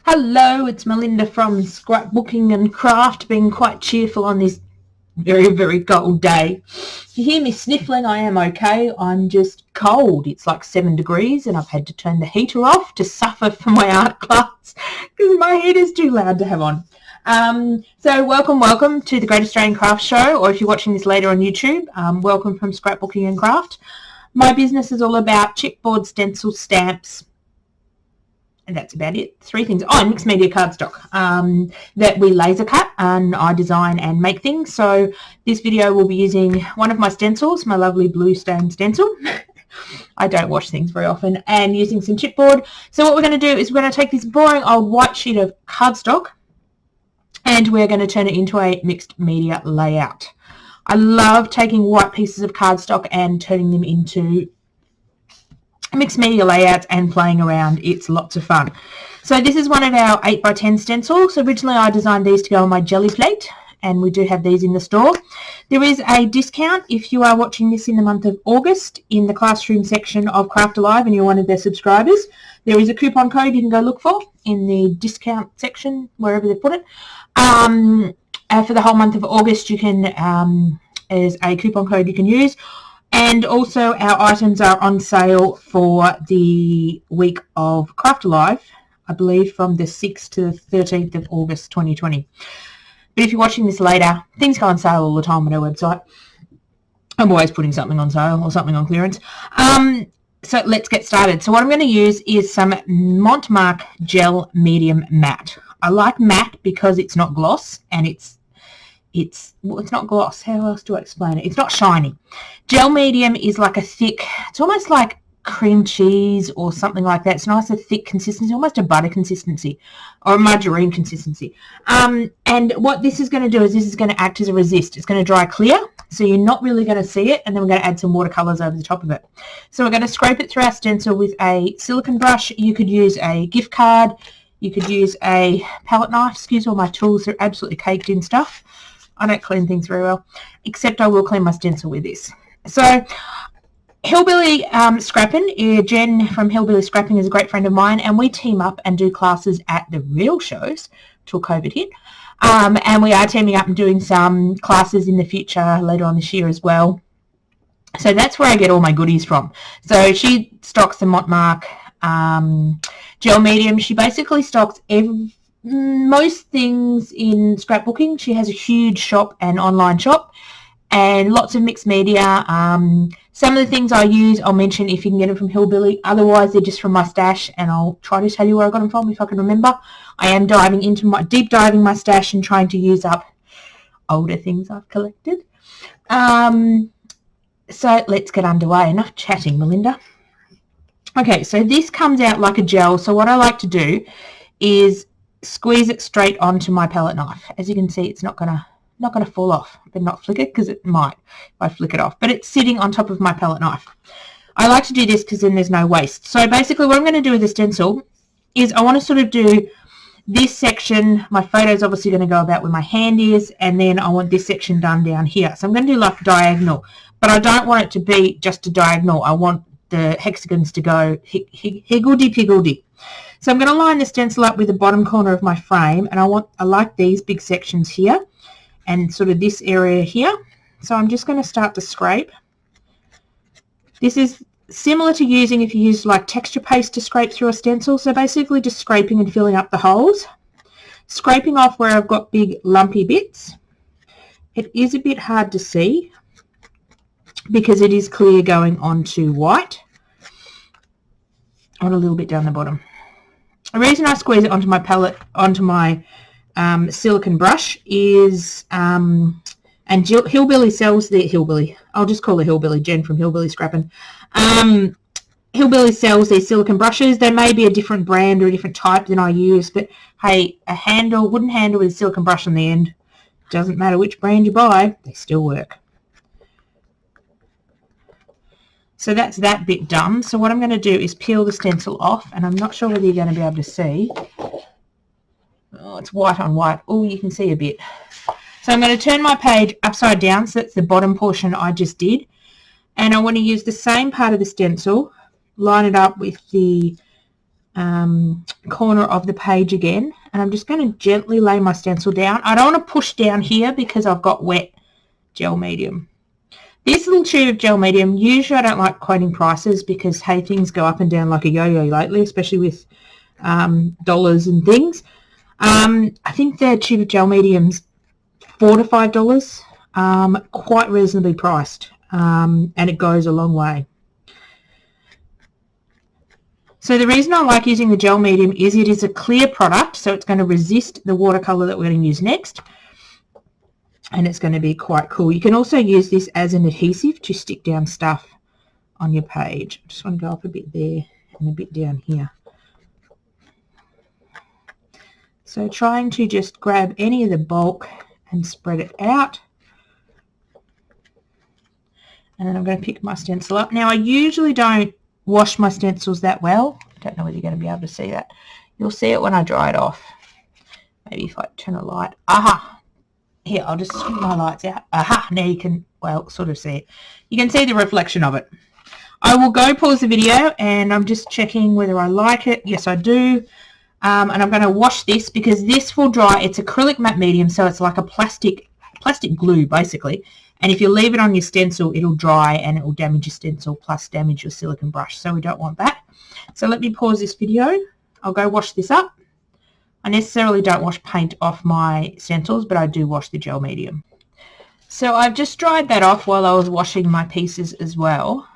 Hello, it's Melinda from Scrapbooking being quite cheerful on this very, very cold day. If you hear me sniffling, I am okay. I'm just cold. It's like 7 degrees and I've had to turn the heater off to suffer for my art class because my heat is too loud to have on. So welcome to the Great Australian Craft Show, or if you're watching this later on YouTube, welcome from Scrapbooking and Craft. My business is all about chipboard, stencil, stamps, and that's about it. 3 things. Oh, and mixed media cardstock that we laser cut and I design and make things. So this video will be using one of my stencils, my lovely blue stain stencil. I don't wash things very often, and using some chipboard. So what we're going to do is we're going to take this boring old white sheet of cardstock and we're going to turn it into a mixed media layout. I love taking white pieces of cardstock and turning them into mixed media layouts and playing around. It's lots of fun. So this is one of our 8x10 stencils. Originally I designed these to go on my jelly plate, and we do have these in the store. There is a discount if you are watching this in the month of August in the classroom section of Craft Alive and you're one of their subscribers. There is a coupon code you can go look for in the discount section, wherever they put it. For the whole month of August, you can, there's a coupon code you can use. And also our items are on sale for the week of Craft Alive, I believe from the 6th to the 13th of August 2020. But if you're watching this later, things go on sale all the time on our website. I'm always putting something on sale or something on clearance. So let's get started. So what I'm going to use is some Montmark Gel Medium Matte. I like matte because it's not gloss and it's not gloss. How else do I explain it? It's not shiny. Gel medium is like a thick, it's almost like cream cheese or something like that. It's nice, a thick consistency, almost a butter consistency or a margarine consistency. And what this is going to do is this is going to act as a resist. It's going to dry clear, so you're not really going to see it, and then we're going to add some watercolors over the top of it. So we're going to scrape it through our stencil with a silicone brush. You could use a gift card. You could use a palette knife. Excuse all my tools, they're absolutely caked in stuff. I don't clean things very well, except I will clean my stencil with this. So Hillbilly Scrapping, Jen from Hillbilly Scrapping is a great friend of mine, and we team up and do classes at the real shows till COVID hit. And we are teaming up and doing some classes in the future later on this year as well. So that's where I get all my goodies from. So she stocks the Montmark Gel Medium. She basically stocks most things in scrapbooking. She has a huge shop and online shop and lots of mixed media. Some of the things I use I'll mention if you can get them from Hillbilly. Otherwise they're just from my stash, and I'll try to tell you where I got them from if I can remember. I am deep diving my stash and trying to use up older things I've collected. So let's get underway. Enough chatting, Melinda. Okay, so this comes out like a gel. So what I like to do is squeeze it straight onto my palette knife. As you can see, it's not gonna fall off, but not flick it, because it might if I flick it off. But it's sitting on top of my palette knife. I like to do this because then there's no waste. So basically what I'm going to do with the stencil is I want to sort of do this section. My photo is obviously going to go about where my hand is, and then I want this section done down here. So I'm going to do like diagonal, but I don't want it to be just a diagonal. I want the hexagons to go higgledy-piggledy. So I'm going to line the stencil up with the bottom corner of my frame, and I like these big sections here and sort of this area here. So I'm just going to start to scrape. This is similar to using if you use like texture paste to scrape through a stencil. So basically just scraping and filling up the holes. Scraping off where I've got big lumpy bits. It is a bit hard to see because it is clear going onto white. On a little bit down the bottom. The reason I squeeze it onto my palette, onto my silicone brush is, and Hillbilly sells the Hillbilly. I'll just call her Hillbilly, Jen from Hillbilly Scrapping. Hillbilly sells these silicone brushes. They may be a different brand or a different type than I use, but hey, a wooden handle with a silicone brush on the end. Doesn't matter which brand you buy, they still work. So that's that bit done. So what I'm going to do is peel the stencil off, and I'm not sure whether you're going to be able to see. Oh, it's white on white. Oh, you can see a bit. So I'm going to turn my page upside down, so that's the bottom portion I just did. And I want to use the same part of the stencil, line it up with the corner of the page again, and I'm just going to gently lay my stencil down. I don't want to push down here because I've got wet gel medium. This little tube of gel medium, usually I don't like quoting prices because, hey, things go up and down like a yo-yo lately, especially with dollars and things. I think the tube of gel medium's $4 to $5, quite reasonably priced, and it goes a long way. So the reason I like using the gel medium is it is a clear product, so it's going to resist the watercolour that we're going to use next, and it's going to be quite cool. You can also use this as an adhesive to stick down stuff on your page. I just want to go up a bit there and a bit down here. So trying to just grab any of the bulk and spread it out. And then I'm going to pick my stencil up. Now I usually don't wash my stencils that well. I don't know whether you're going to be able to see that. You'll see it when I dry it off. Maybe if I turn a light. Aha! Here, I'll just swing my lights out. Aha! Now you can, well, sort of see it. You can see the reflection of it. I will go pause the video and I'm just checking whether I like it. Yes, I do. And I'm going to wash this because this will dry. It's acrylic matte medium, so it's like a plastic glue, basically. And if you leave it on your stencil, it'll dry and it will damage your stencil plus damage your silicone brush. So we don't want that. So let me pause this video. I'll go wash this up. I necessarily don't wash paint off my stencils, but I do wash the gel medium. So I've just dried that off while I was washing my pieces as well.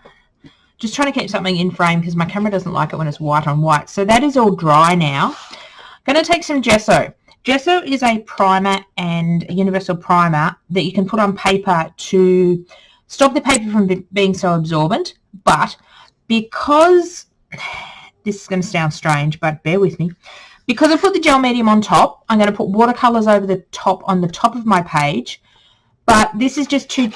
Just trying to keep something in frame because my camera doesn't like it when it's white on white. So that is all dry now. I'm going to take some gesso. Gesso is a primer and a universal primer that you can put on paper to stop the paper from being so absorbent. But because, this is going to sound strange, but bear with me. Because I put the gel medium on top, I'm going to put watercolours over the top on the top of my page. But this is just two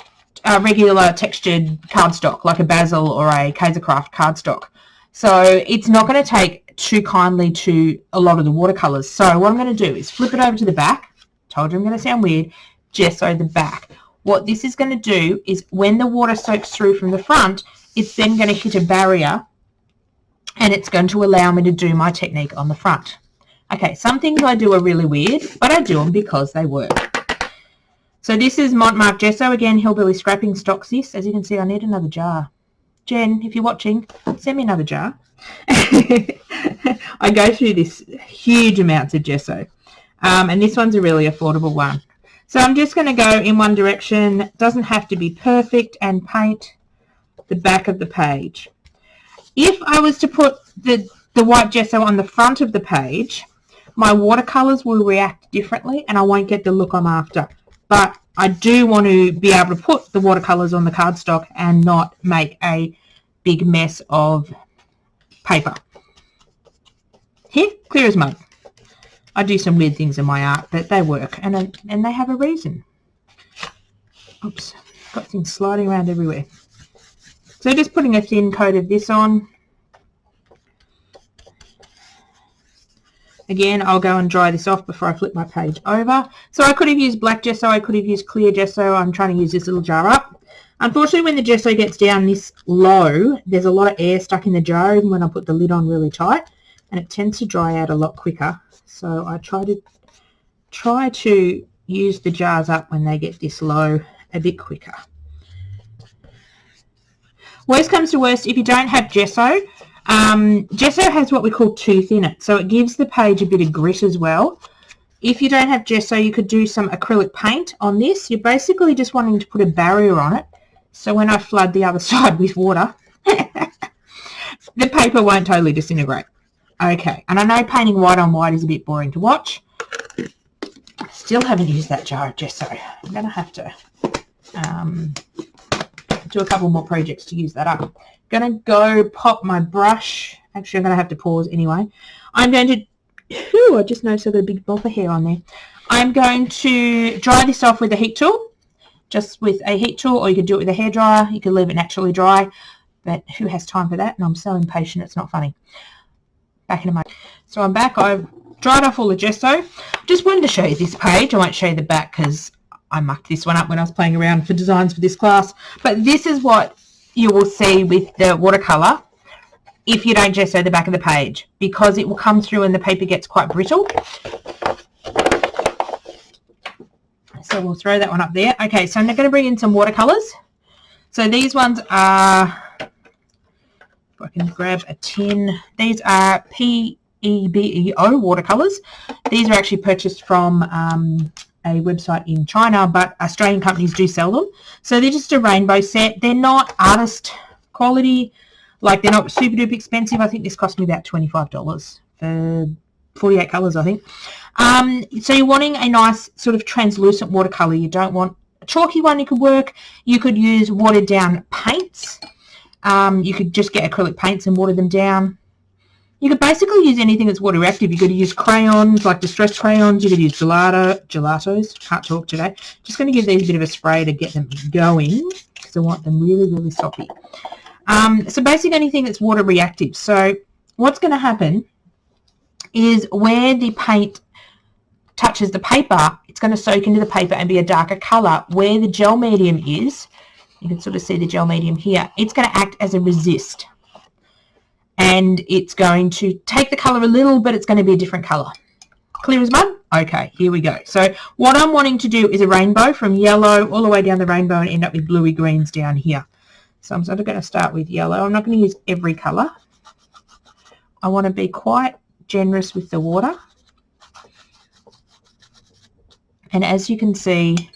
regular textured cardstock, like a Basil or a Kaisercraft cardstock. So it's not going to take too kindly to a lot of the watercolours. So what I'm going to do is flip it over to the back. Told you I'm going to sound weird. Gesso the back. What this is going to do is when the water soaks through from the front, it's then going to hit a barrier and it's going to allow me to do my technique on the front. Okay, some things I do are really weird, but I do them because they work. So this is Montmark Gesso. Again, Hillbilly Scrapping stocks this. As you can see, I need another jar. Jen, if you're watching, send me another jar. I go through this huge amounts of gesso. And this one's a really affordable one. So I'm just going to go in one direction. It doesn't have to be perfect, and paint the back of the page. If I was to put the white gesso on the front of the page, my watercolours will react differently and I won't get the look I'm after. But I do want to be able to put the watercolours on the cardstock and not make a big mess of paper. Here, clear as mud. I do some weird things in my art, but they work and they have a reason. Oops, got things sliding around everywhere. So just putting a thin coat of this on. Again, I'll go and dry this off before I flip my page over. So I could have used black gesso, I could have used clear gesso. I'm trying to use this little jar up. Unfortunately, when the gesso gets down this low, there's a lot of air stuck in the jar even when I put the lid on really tight, and it tends to dry out a lot quicker. So I try to use the jars up when they get this low a bit quicker. Worst comes to worst, if you don't have gesso, gesso has what we call tooth in it, so it gives the page a bit of grit as well. If you don't have gesso, you could do some acrylic paint on this. You're basically just wanting to put a barrier on it, so when I flood the other side with water, the paper won't totally disintegrate. Okay, and I know painting white on white is a bit boring to watch. Still haven't used that jar of gesso. I'm going to have to do a couple more projects to use that up. Going to go pop my brush. Actually, I'm going to have to pause anyway. I'm going to, I just noticed I've got a big bump of hair on there. I'm going to dry this off with a heat tool, just with a heat tool, or you could do it with a hairdryer. You could leave it naturally dry, but who has time for that? And I'm so impatient, it's not funny. Back in a moment. So I'm back. I've dried off all the gesso. Just wanted to show you this page. I won't show you the back because I mucked this one up when I was playing around for designs for this class. But this is what you will see with the watercolour if you don't gesso the back of the page, because it will come through and the paper gets quite brittle. So we'll throw that one up there. Okay, so I'm going to bring in some watercolors. So these ones are, if I can grab a tin, these are PEBEO watercolors. These are actually purchased from a website in China, but Australian companies do sell them. So they're just a rainbow set. They're not artist quality, like they're not super duper expensive. I think this cost me about $25 for 48 colours, I think. So you're wanting a nice sort of translucent watercolour. You don't want a chalky one. You could work. You could use watered down paints. You could just get acrylic paints and water them down. You could basically use anything that's water reactive. You could use crayons, like distressed crayons. You could use gelatos. Can't talk today. Just going to give these a bit of a spray to get them going because I want them really, really soppy. So basically anything that's water reactive. So what's going to happen is where the paint touches the paper, it's going to soak into the paper and be a darker colour. Where the gel medium is, you can sort of see the gel medium here, it's going to act as a resist. And it's going to take the colour a little, but it's going to be a different colour. Clear as mud? Okay, here we go. So what I'm wanting to do is a rainbow from yellow all the way down the rainbow and end up with bluey greens down here. So I'm sort of going to start with yellow. I'm not going to use every colour. I want to be quite generous with the water. And as you can see,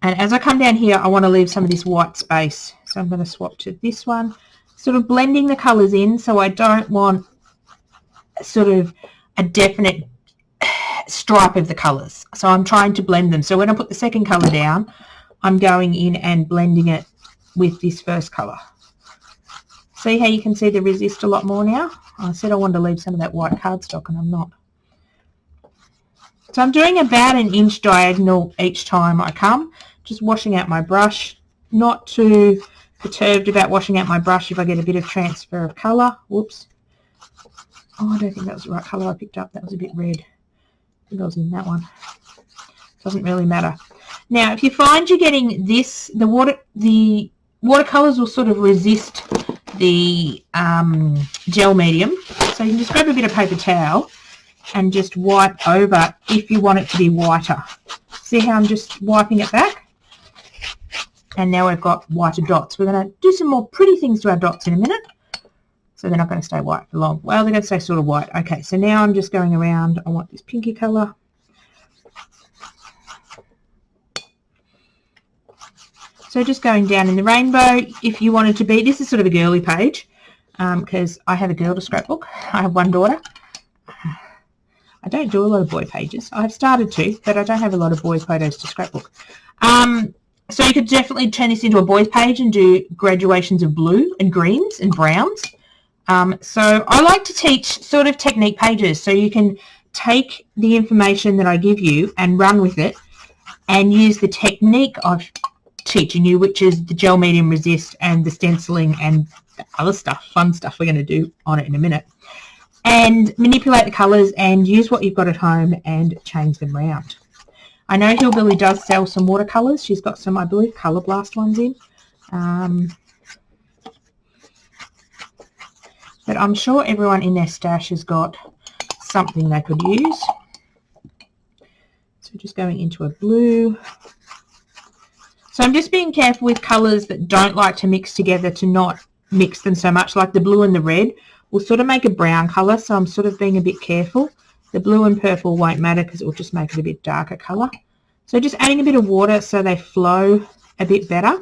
and as I come down here, I want to leave some of this white space. So I'm going to swap to this one, sort of blending the colours in, so I don't want sort of a definite stripe of the colours. So I'm trying to blend them. So when I put the second colour down, I'm going in and blending it with this first colour. See how you can see the resist a lot more now? I said I wanted to leave some of that white cardstock and I'm not. So I'm doing about an inch diagonal each time I come, just washing out my brush. Not too perturbed about washing out my brush if I get a bit of transfer of colour. Whoops. Oh, I don't think that was the right colour I picked up. That was a bit red. I think I was in that one. Doesn't really matter. Now, if you find you're getting this, the watercolours will sort of resist the gel medium. So you can just grab a bit of paper towel and just wipe over if you want it to be whiter. See how I'm just wiping it back? And now we've got whiter dots. We're going to do some more pretty things to our dots in a minute. So they're not going to stay white for long. Well, they're going to stay sort of white. Okay, so now I'm just going around. I want this pinky colour. So just going down in the rainbow, if you wanted to be, this is sort of a girly page because I have a girl to scrapbook. I have one daughter. I don't do a lot of boy pages. I've started to, but I don't have a lot of boy photos to scrapbook. So you could definitely turn this into a boys page and do graduations of blue and greens and browns. So I like to teach sort of technique pages. So you can take the information that I give you and run with it and use the technique of teaching you, which is the gel medium resist and the stenciling and the other stuff, fun stuff we're going to do on it in a minute, and manipulate the colours and use what you've got at home and change them around. I know Hillbilly does sell some watercolours. She's got some, I believe, Colour Blast ones in. But I'm sure everyone in their stash has got something they could use. So just going into a blue. So I'm just being careful with colours that don't like to mix together to not mix them so much. Like the blue and the red will sort of make a brown colour, so I'm sort of being a bit careful. The blue and purple won't matter because it will just make it a bit darker colour. So just adding a bit of water so they flow a bit better.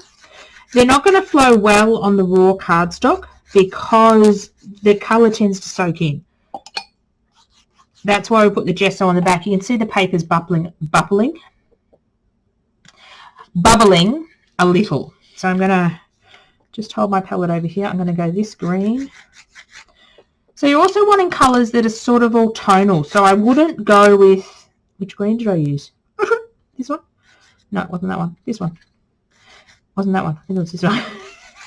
They're not going to flow well on the raw cardstock because the colour tends to soak in. That's why we put the gesso on the back. You can see the paper's bubbling a little. So I'm going to just hold my palette over here. I'm going to go this green. So you're also wanting colours that are sort of all tonal. So I wouldn't go with, which green did I use? This one? No, it wasn't that one. This one. Wasn't that one. I think it was this one.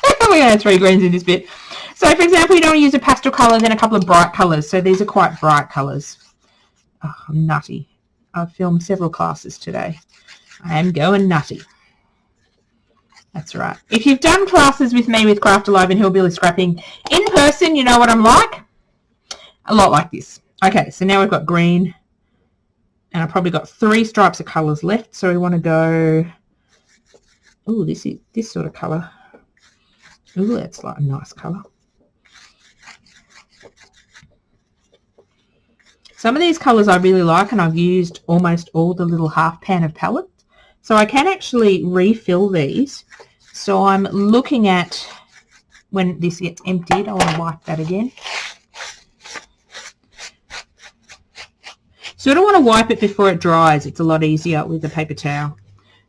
We're going to have 3 greens in this bit. So for example, you don't want to use a pastel colour, then a couple of bright colours. So these are quite bright colours. Oh, I'm nutty. I've filmed several classes today. I am going nutty. That's right. If you've done classes with me with Craft Alive and Hillbilly Scrapping in person, you know what I'm like. A lot like this. Okay, so now we've got green. And I've probably got 3 stripes of colours left. So we want to go... Oh, this is this sort of colour. Oh, that's like a nice colour. Some of these colours I really like, and I've used almost all the little half pan of palettes. So I can actually refill these. So I'm looking at when this gets emptied. I want to wipe that again. So I don't want to wipe it before it dries. It's a lot easier with a paper towel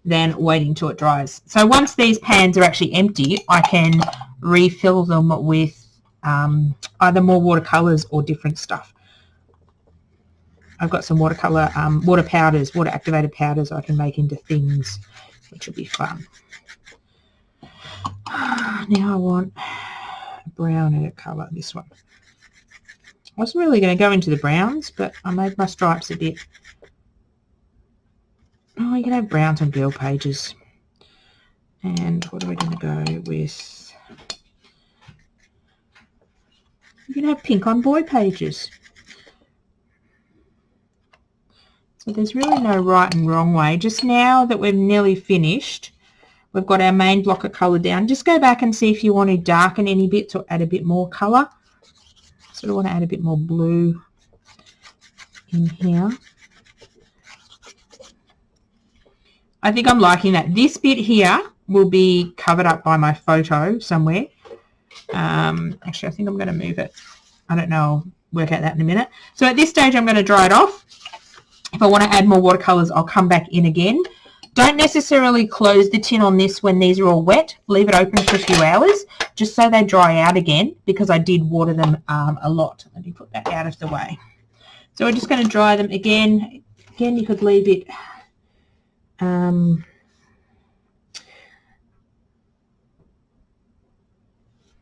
than waiting till it dries. So once these pans are actually empty, I can refill them with either more watercolours or different stuff. I've got some watercolour, water powders, water activated powders I can make into things, which will be fun. Now I want a browner colour, this one. I wasn't really going to go into the browns, but I made my stripes a bit. Oh, you can have browns on girl pages. And what are we going to go with? You can have pink on boy pages. So there's really no right and wrong way. Just now that we've nearly finished, we've got our main block of colour down. Just go back and see if you want to darken any bits or add a bit more colour. Sort of want to add a bit more blue in here. I think I'm liking that. This bit here will be covered up by my photo somewhere. Actually, I think I'm going to move it. I don't know. I'll work out that in a minute. So at this stage, I'm going to dry it off. If I want to add more watercolours, I'll come back in again. Don't necessarily close the tin on this when these are all wet. Leave it open for a few hours just so they dry out again, because I did water them a lot. Let me put that out of the way. So we're just going to dry them again. Again, you could leave it...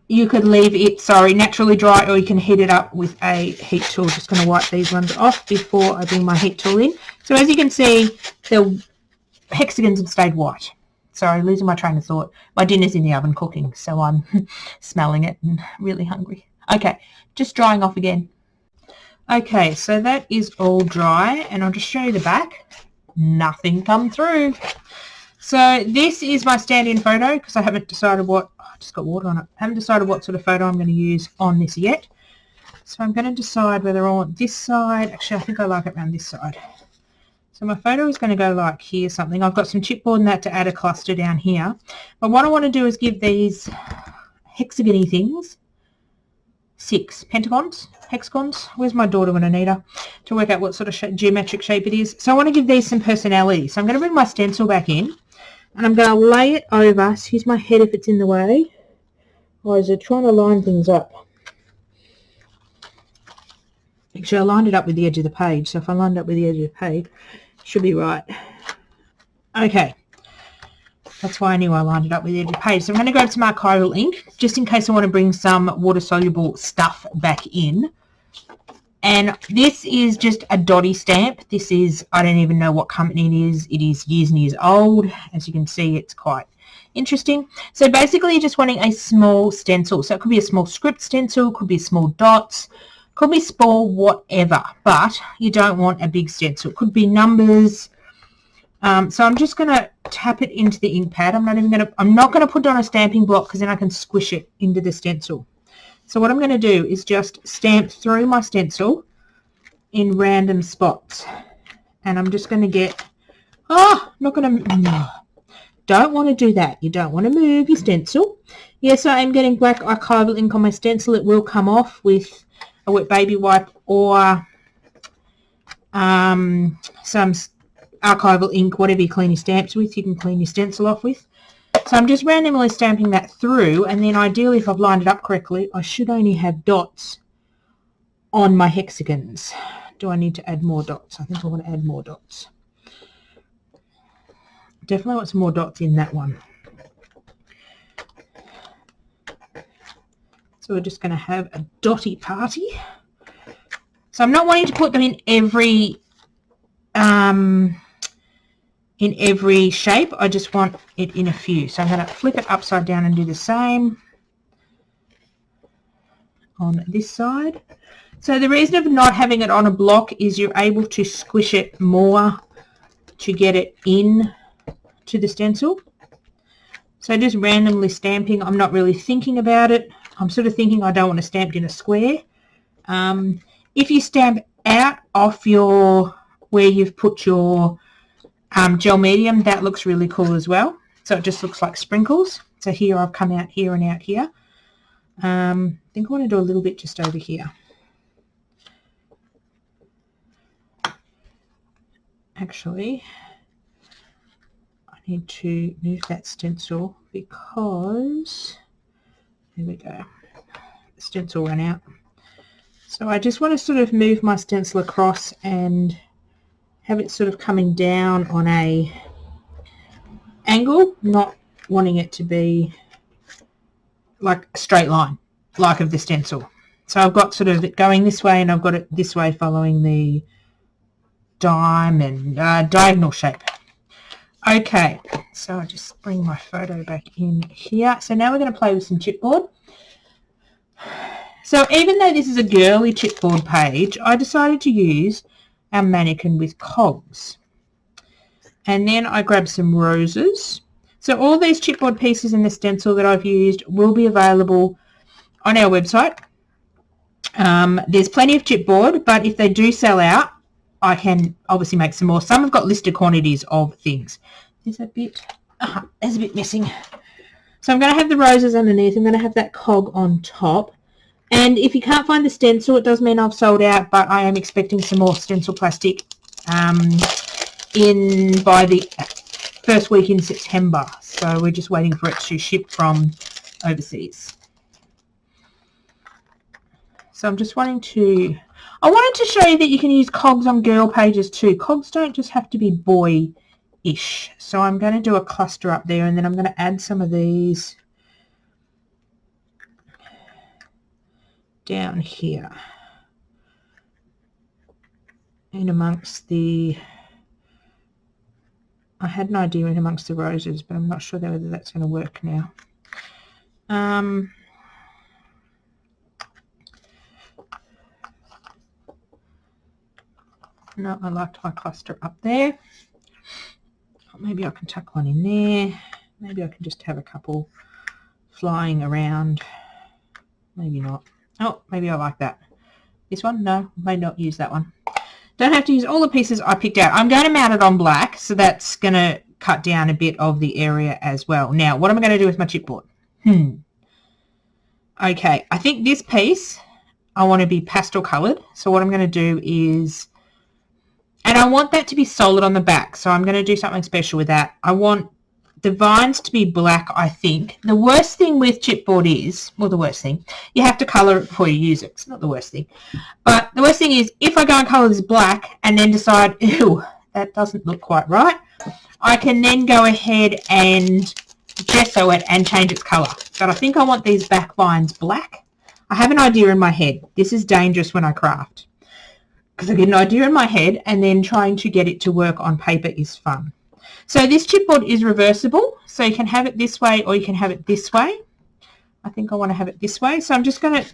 you could leave it, naturally dry, or you can heat it up with a heat tool. Just going to wipe these ones off before I bring my heat tool in. So as you can see, the hexagons have stayed white. Sorry, losing my train of thought. My dinner's in the oven cooking, so I'm smelling it and really hungry. Okay, just drying off again. Okay, so that is all dry, and I'll just show you the back. Nothing come through. So this is my stand-in photo, because I haven't decided what... Oh, I just got water on it. I haven't decided what sort of photo I'm going to use on this yet. So I'm going to decide whether I want this side. Actually, I think I like it around this side. So my photo is going to go like here, something. I've got some chipboard and that to add a cluster down here. But what I want to do is give these hexagony things 6 pentagons, hexagons. Where's my daughter when I need her? To work out what sort of geometric shape it is. So I want to give these some personality. So I'm going to bring my stencil back in. And I'm going to lay it over. Excuse my head if it's in the way. Or is it trying to line things up? Actually, I lined it up with the edge of the page. So if I lined it up with the edge of the page, it should be right. Okay. That's why I knew I lined it up with the edge of the page. So I'm going to grab some archival ink, just in case I want to bring some water-soluble stuff back in. And this is just a dotty stamp. This is, I don't even know what company it is. It is years and years old. As you can see, it's quite interesting. So basically, you're just wanting a small stencil. So it could be a small script stencil, could be small dots, could be small whatever. But you don't want a big stencil. It could be numbers. So I'm just going to tap it into the ink pad. I'm not going to put it on a stamping block, because then I can squish it into the stencil. So what I'm going to do is just stamp through my stencil in random spots. And I'm just going to get... Oh, not going to... No. Don't want to do that. You don't want to move your stencil. Yes, I am getting black archival ink on my stencil. It will come off with a wet baby wipe or some archival ink, whatever you clean your stamps with, you can clean your stencil off with. So I'm just randomly stamping that through, and then ideally, if I've lined it up correctly, I should only have dots on my hexagons. Do I need to add more dots? I think I want to add more dots. Definitely want some more dots in that one. So we're just going to have a dotty party. So I'm not wanting to put them in every in every shape. I just want it in a few. So I'm going to flip it upside down and do the same on this side. So the reason of not having it on a block is you're able to squish it more to get it in to the stencil. So just randomly stamping, I'm not really thinking about it. I'm sort of thinking I don't want to stamp in a square. If you stamp out off your, where you've put your gel medium, that looks really cool as well. So it just looks like sprinkles. So here I've come out here and out here. I think I want to do a little bit just over here. Actually, I need to move that stencil because, there we go, the stencil ran out. So I just want to sort of move my stencil across and have it sort of coming down on a angle, not wanting it to be like a straight line, like of the stencil. So I've got sort of it going this way and I've got it this way following the diagonal shape. Okay, so I'll just bring my photo back in here. So now we're going to play with some chipboard. So even though this is a girly chipboard page, I decided to use our mannequin with Cogs. And then I grabbed some roses. So all these chipboard pieces in the stencil that I've used will be available on our website. There's plenty of chipboard, but if they do sell out, I can obviously make some more. Some have got listed quantities of things. There's a bit missing. So I'm going to have the roses underneath. I'm going to have that cog on top. And if you can't find the stencil, it does mean I've sold out, but I am expecting some more stencil plastic by the first week in September. So we're just waiting for it to ship from overseas. So I'm just wanting to... I wanted to show you that you can use cogs on girl pages too. Cogs don't just have to be boy-ish. So I'm going to do a cluster up there and then I'm going to add some of these down here in amongst the... I had an idea in amongst the roses, but I'm not sure whether that's going to work now. No, I liked my cluster up there. Maybe I can tuck one in there. Maybe I can just have a couple flying around. Maybe not. Oh, maybe I like that. This one? No, may not use that one. Don't have to use all the pieces I picked out. I'm going to mount it on black, so that's going to cut down a bit of the area as well. Now, what am I going to do with my chipboard? Okay, I think this piece, I want to be pastel coloured. So what I'm going to do is... And I want that to be solid on the back, so I'm going to do something special with that. I want the vines to be black, I think. The worst thing with chipboard is, well, the worst thing, you have to colour it before you use it. It's not the worst thing. But the worst thing is, if I go and colour this black and then decide, ew, that doesn't look quite right, I can then go ahead and gesso it and change its colour. But I think I want these back vines black. I have an idea in my head. This is dangerous when I craft, because I get an idea in my head and then trying to get it to work on paper is fun. So this chipboard is reversible, so you can have it this way or you can have it this way. I think I want to have it this way, so I'm just going to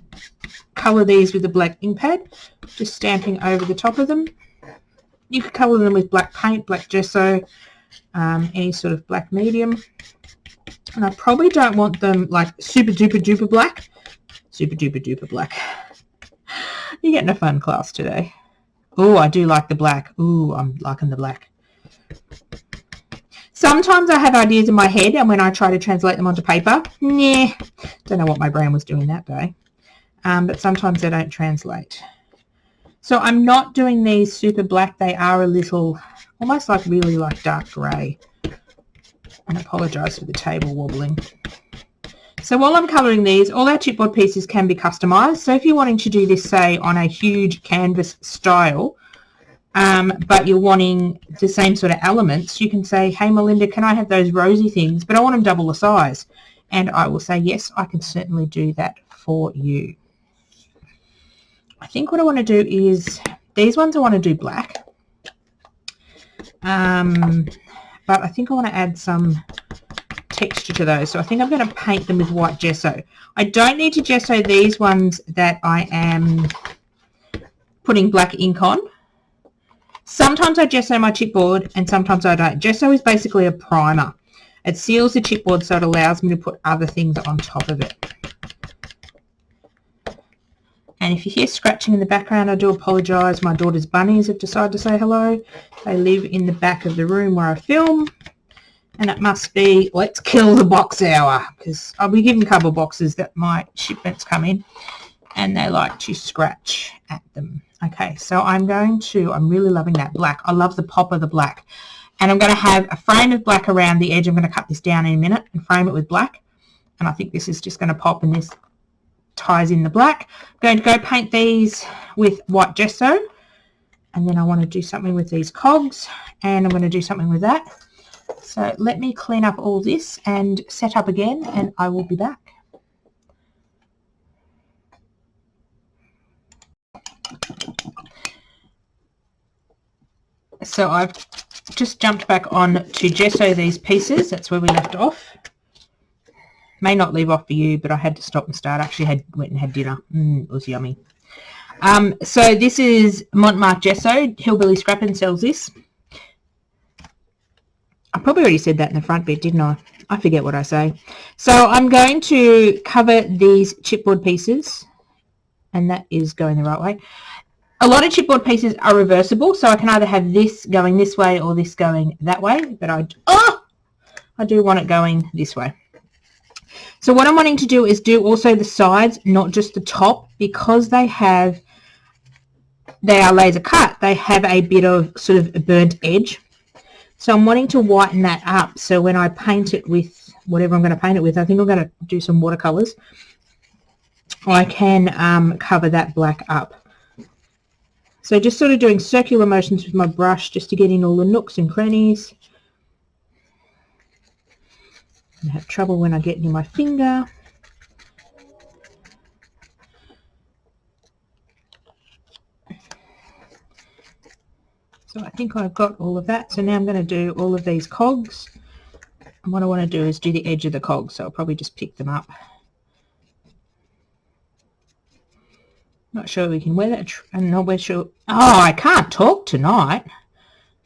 colour these with a black ink pad, just stamping over the top of them. You could colour them with black paint, black gesso, any sort of black medium. And I probably don't want them like super duper duper black. Super duper duper black. You're getting a fun class today. Oh, I do like the black. Ooh, I'm liking the black. Sometimes I have ideas in my head, and when I try to translate them onto paper, don't know what my brain was doing that day. But sometimes they don't translate. So I'm not doing these super black. They are a little, almost like really like dark grey. And I apologise for the table wobbling. So while I'm colouring these, all our chipboard pieces can be customised. So if you're wanting to do this, say, on a huge canvas style, but you're wanting the same sort of elements, you can say, hey, Melinda, can I have those rosy things, but I want them double the size? And I will say, yes, I can certainly do that for you. I think what I want to do is, these ones I want to do black. And but I think I want to add some texture to those. So I think I'm going to paint them with white gesso. I don't need to gesso these ones that I am putting black ink on. Sometimes I gesso my chipboard and sometimes I don't. Gesso is basically a primer. It seals the chipboard so it allows me to put other things on top of it. And if you hear scratching in the background, I do apologise. My daughter's bunnies have decided to say hello. They live in the back of the room where I film. And it must be, let's kill the box hour, because I'll be given cardboard boxes that my shipments come in and they like to scratch at them. Okay, so I'm really loving that black. I love the pop of the black. And I'm going to have a frame of black around the edge. I'm going to cut this down in a minute and frame it with black. And I think this is just going to pop, and this ties in the black. I'm going to go paint these with white gesso. And then I want to do something with these cogs. And I'm going to do something with that. So let me clean up all this and set up again, and I will be back. So I've just jumped back on to gesso these pieces. That's where we left off. May not leave off for you, but I had to stop and start. I actually went and had dinner. It was yummy. So this is Montmartre Gesso. Hillbilly Scrappin sells this. I probably already said that in the front bit, didn't I? I forget what I say. So I'm going to cover these chipboard pieces, and that is going the right way. A lot of chipboard pieces are reversible, so I can either have this going this way or this going that way, but I do want it going this way. So what I'm wanting to do is do also the sides, not just the top, because they are laser cut. They have a bit of sort of a burnt edge. So I'm wanting to whiten that up, so when I paint it with whatever I'm going to paint it with, I think I'm going to do some watercolours, I can cover that black up. So just sort of doing circular motions with my brush just to get in all the nooks and crannies. I have trouble when I get near my finger. So I think I've got all of that. So now I'm going to do all of these cogs. And what I want to do is do the edge of the cogs. So I'll probably just pick them up. Not sure we can wear that. I'm not sure. Oh, I can't talk tonight.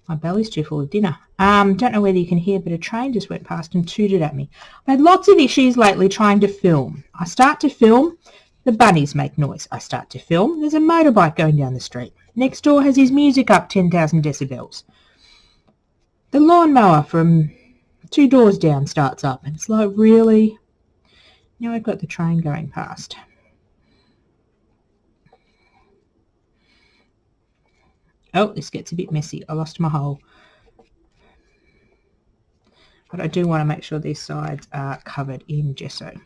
My belly's too full of dinner. Don't know whether you can hear, but a train just went past and tooted at me. I've had lots of issues lately trying to film. I start to film, the bunnies make noise. I start to film, there's a motorbike going down the street. Next door has his music up 10,000 decibels. The lawnmower from 2 doors down starts up, and it's like, really? Now I've got the train going past. Oh, this gets a bit messy. I lost my hole. But I do want to make sure these sides are covered in gesso.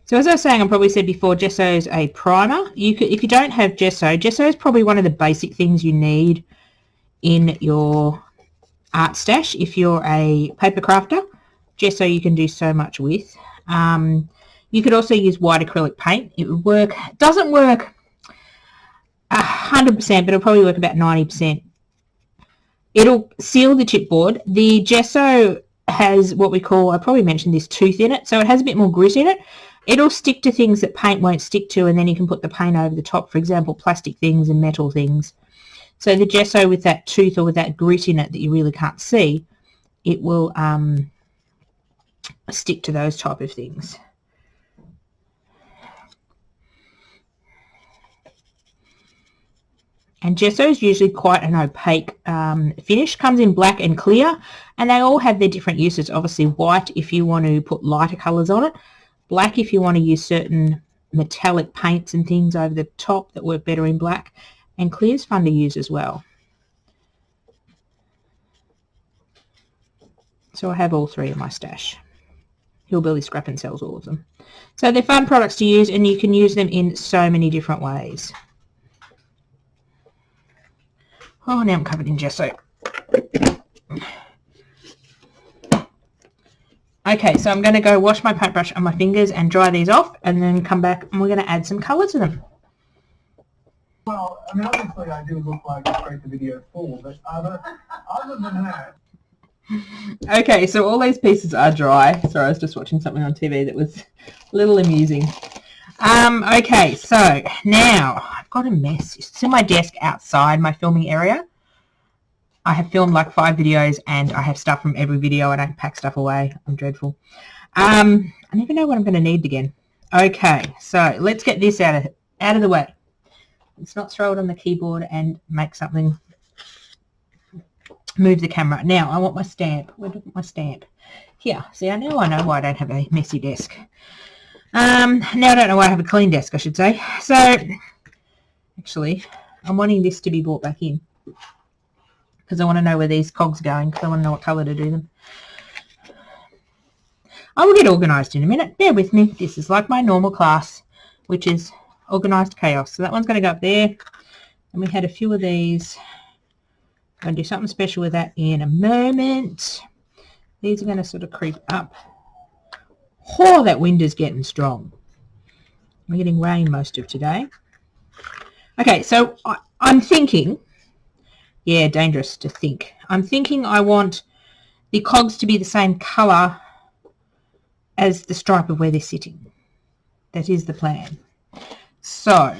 So as I was saying, I probably said before, gesso is a primer. If you don't have gesso, gesso is probably one of the basic things you need in your art stash. If you're a paper crafter, gesso you can do so much with. You could also use white acrylic paint. It would work. It doesn't work 100%, but it'll probably work about 90%. It'll seal the chipboard. The gesso has what we call, I probably mentioned this, tooth in it, so it has a bit more grit in it. It'll stick to things that paint won't stick to, and then you can put the paint over the top, for example, plastic things and metal things. So the gesso with that tooth or with that grit in it that you really can't see, it will stick to those type of things. And gesso is usually quite an opaque finish. Comes in black and clear, and they all have their different uses. Obviously white if you want to put lighter colours on it, black if you want to use certain metallic paints and things over the top that work better in black, and clear is fun to use as well. So I have all three in my stash. Hillbilly Scrappin sells all of them. So they're fun products to use, and you can use them in so many different ways. Oh, now I'm covered in gesso. Okay, so I'm going to go wash my paintbrush on my fingers and dry these off, and then come back and we're going to add some colour to them. Well, I mean, obviously I do look like I create the video full, but other than that. Okay, so all these pieces are dry. Sorry, I was just watching something on TV that was a little amusing. Okay, so now I've got a mess. It's in my desk outside my filming area. I have filmed like 5 videos and I have stuff from every video and I pack stuff away. I'm dreadful. I never know what I'm going to need again. Okay, so let's get this out of the way. Let's not throw it on the keyboard and make something move the camera. Now I want my stamp. Where do I put my stamp? Here. See, now I know why I don't have a messy desk. Now I don't know why I have a clean desk, I should say. So actually I'm wanting this to be brought back in, because I want to know where these cogs are going, because I want to know what colour to do them. I will get organised in a minute. Bear with me. This is like my normal class, which is organised chaos. So that one's going to go up there. And we had a few of these. I'm going to do something special with that in a moment. These are going to sort of creep up. Oh, that wind is getting strong. We're getting rain most of today. Okay, so I'm thinking... Yeah, dangerous to think. I'm thinking I want the cogs to be the same colour as the stripe of where they're sitting. That is the plan. So,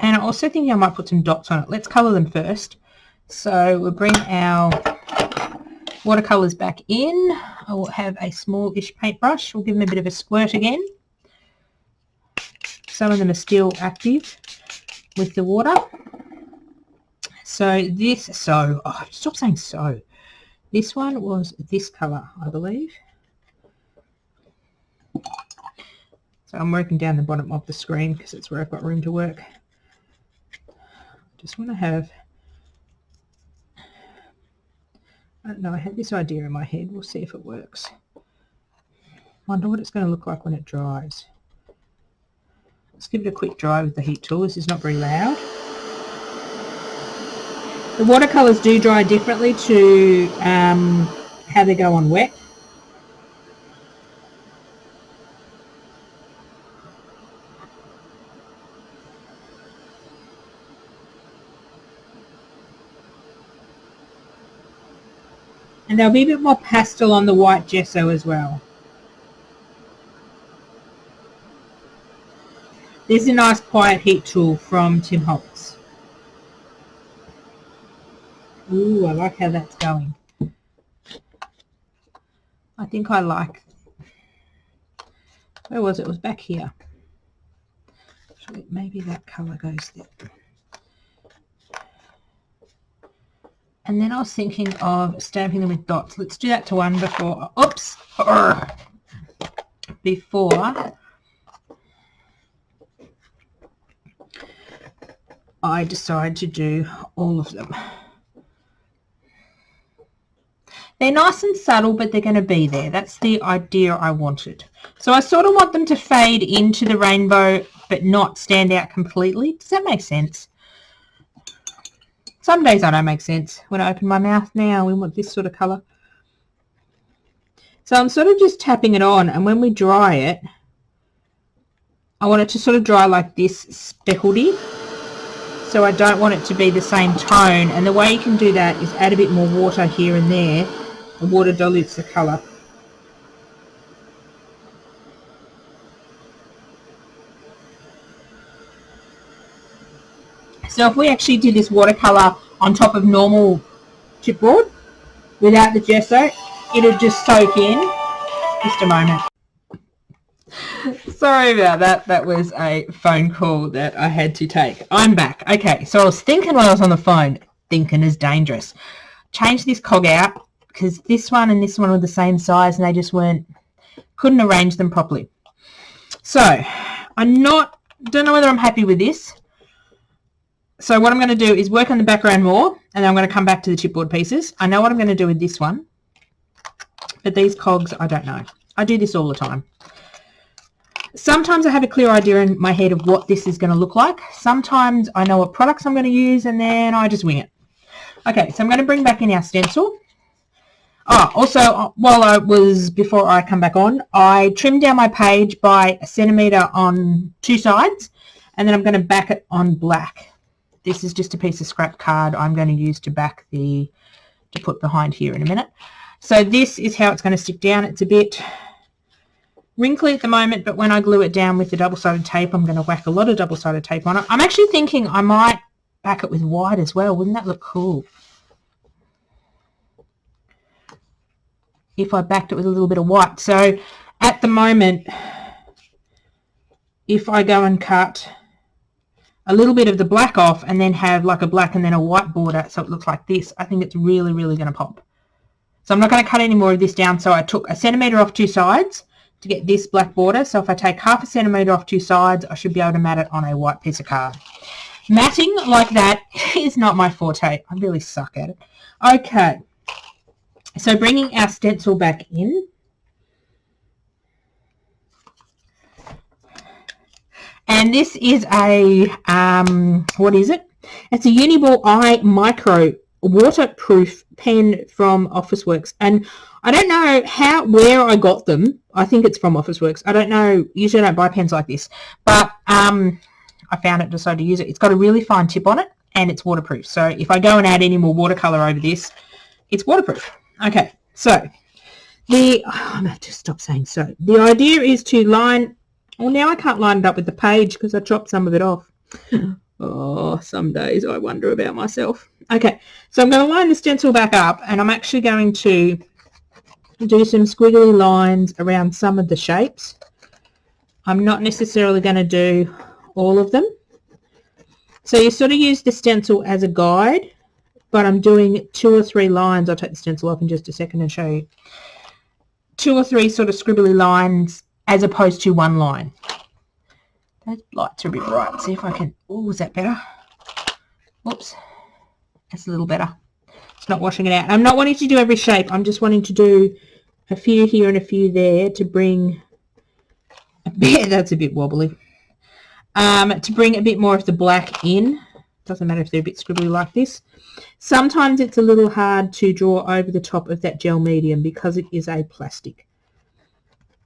and I'm also thinking I might put some dots on it. Let's colour them first. So we'll bring our watercolours back in. I will have a smallish paintbrush. We'll give them a bit of a squirt again. Some of them are still active with the water. So stop saying so. This one was this colour, I believe. So I'm working down the bottom of the screen because it's where I've got room to work. Just want to have, I don't know, I had this idea in my head. We'll see if it works. Wonder what it's going to look like when it dries. Let's give it a quick dry with the heat tool. This is not very loud. The watercolours do dry differently to how they go on wet. And there'll be a bit more pastel on the white gesso as well. This is a nice quiet heat tool from Tim Holtz. Ooh, I like how that's going. I think I like... Where was it? It was back here. Actually, maybe that colour goes there. And then I was thinking of stamping them with dots. Let's do that to one before... Oops! Before I decide to do all of them. They're nice and subtle, but they're going to be there. That's the idea I wanted. So I sort of want them to fade into the rainbow, but not stand out completely. Does that make sense? Some days I don't make sense when I open my mouth now. We want this sort of colour. So I'm sort of just tapping it on, and when we dry it, I want it to sort of dry like this, speckledy. So I don't want it to be the same tone. And the way you can do that is add a bit more water here and there. The water dilutes the colour. So if we actually did this watercolour on top of normal chipboard without the gesso, it'll just soak in. Just a moment. Sorry about that. That was a phone call that I had to take. I'm back. Okay, so I was thinking while I was on the phone, thinking is dangerous. Change this cog out because this one and this one were the same size and they just couldn't arrange them properly. So don't know whether I'm happy with this. So what I'm going to do is work on the background more, and then I'm going to come back to the chipboard pieces. I know what I'm going to do with this one, but these cogs, I don't know. I do this all the time. Sometimes I have a clear idea in my head of what this is going to look like. Sometimes I know what products I'm going to use, and then I just wing it. Okay, so I'm going to bring back in our stencil. Oh, also, before I come back on, I trimmed down my page by 1 centimetre on 2 sides, and then I'm going to back it on black. This is just a piece of scrap card I'm going to use to back to put behind here in a minute. So this is how it's going to stick down. It's a bit wrinkly at the moment, but when I glue it down with the double-sided tape, I'm going to whack a lot of double-sided tape on it. I'm actually thinking I might back it with white as well. Wouldn't that look cool? If I backed it with a little bit of white. So at the moment, if I go and cut a little bit of the black off and then have like a black and then a white border so it looks like this, I think it's really, really going to pop. So I'm not going to cut any more of this down. So I took 1 centimetre off 2 sides to get this black border. So if I take 0.5 centimetre off 2 sides, I should be able to mat it on a white piece of card. Matting like that is not my forte. I really suck at it. Okay. So bringing our stencil back in. And this is a, what is it? It's a Uniball Eye Micro waterproof pen from Officeworks. And I don't know where I got them. I think it's from Officeworks. I don't know. Usually I don't buy pens like this. But I found it, decided to use it. It's got a really fine tip on it and it's waterproof. So if I go and add any more watercolour over this, it's waterproof. Okay, so I have to stop saying so. The idea is to line, well now I can't line it up with the page because I chopped some of it off. Oh, some days I wonder about myself. Okay, so I'm going to line the stencil back up and I'm actually going to do some squiggly lines around some of the shapes. I'm not necessarily going to do all of them. So you sort of use the stencil as a guide, but I'm doing 2 or 3 lines. I'll take the stencil off in just a second and show you. 2 or 3 sort of scribbly lines as opposed to 1 line. Those lights are a bit bright. See if I can... Oh, is that better? Oops. That's a little better. It's not washing it out. I'm not wanting to do every shape. I'm just wanting to do a few here and a few there to bring... That's a bit wobbly. To bring a bit more of the black in. Doesn't matter if they're a bit scribbly like this. Sometimes it's a little hard to draw over the top of that gel medium because it is a plastic.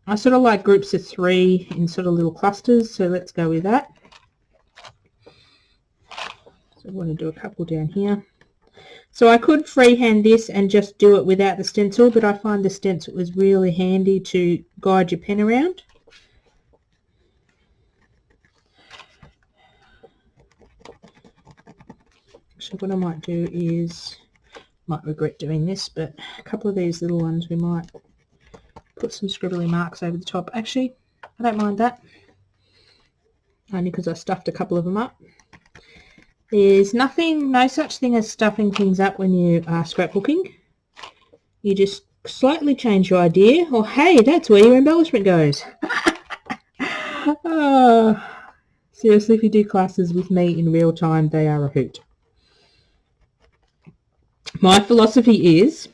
I sort of like groups of 3 in sort of little clusters, so let's go with that. So I want to do a couple down here. So I could freehand this and just do it without the stencil, but I find the stencil is really handy to guide your pen around. So what I might do is, might regret doing this, but a couple of these little ones we might put some scribbly marks over the top. Actually, I don't mind that, only because I stuffed a couple of them up. There's no such thing as stuffing things up when you are scrapbooking. You just slightly change your idea, or hey, that's where your embellishment goes. Oh, seriously, if you do classes with me in real time, they are a hoot. My philosophy is,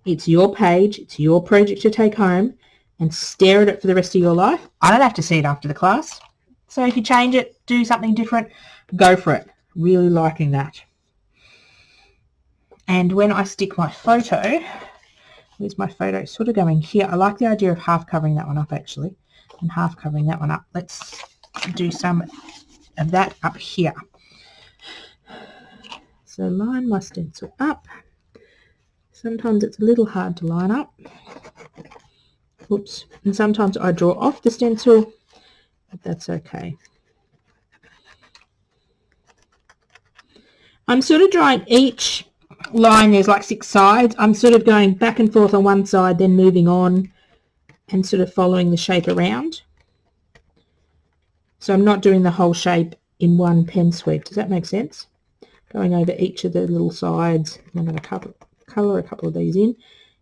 it's your page, it's your project to take home and stare at it for the rest of your life. I don't have to see it after the class. So if you change it, do something different, go for it. Really liking that. And when I stick my photo, where's my photo? Sort of going here. I like the idea of half covering that one up actually, and half covering that one up. Let's do some of that up here. So line my stencil up. Sometimes it's a little hard to line up. Oops. And sometimes I draw off the stencil, but that's okay. I'm sort of drawing each line, there's like 6 sides. I'm sort of going back and forth on one side, then moving on and sort of following the shape around. So I'm not doing the whole shape in one pen sweep. Does that make sense? Going over each of the little sides. I'm going to colour a couple of these in.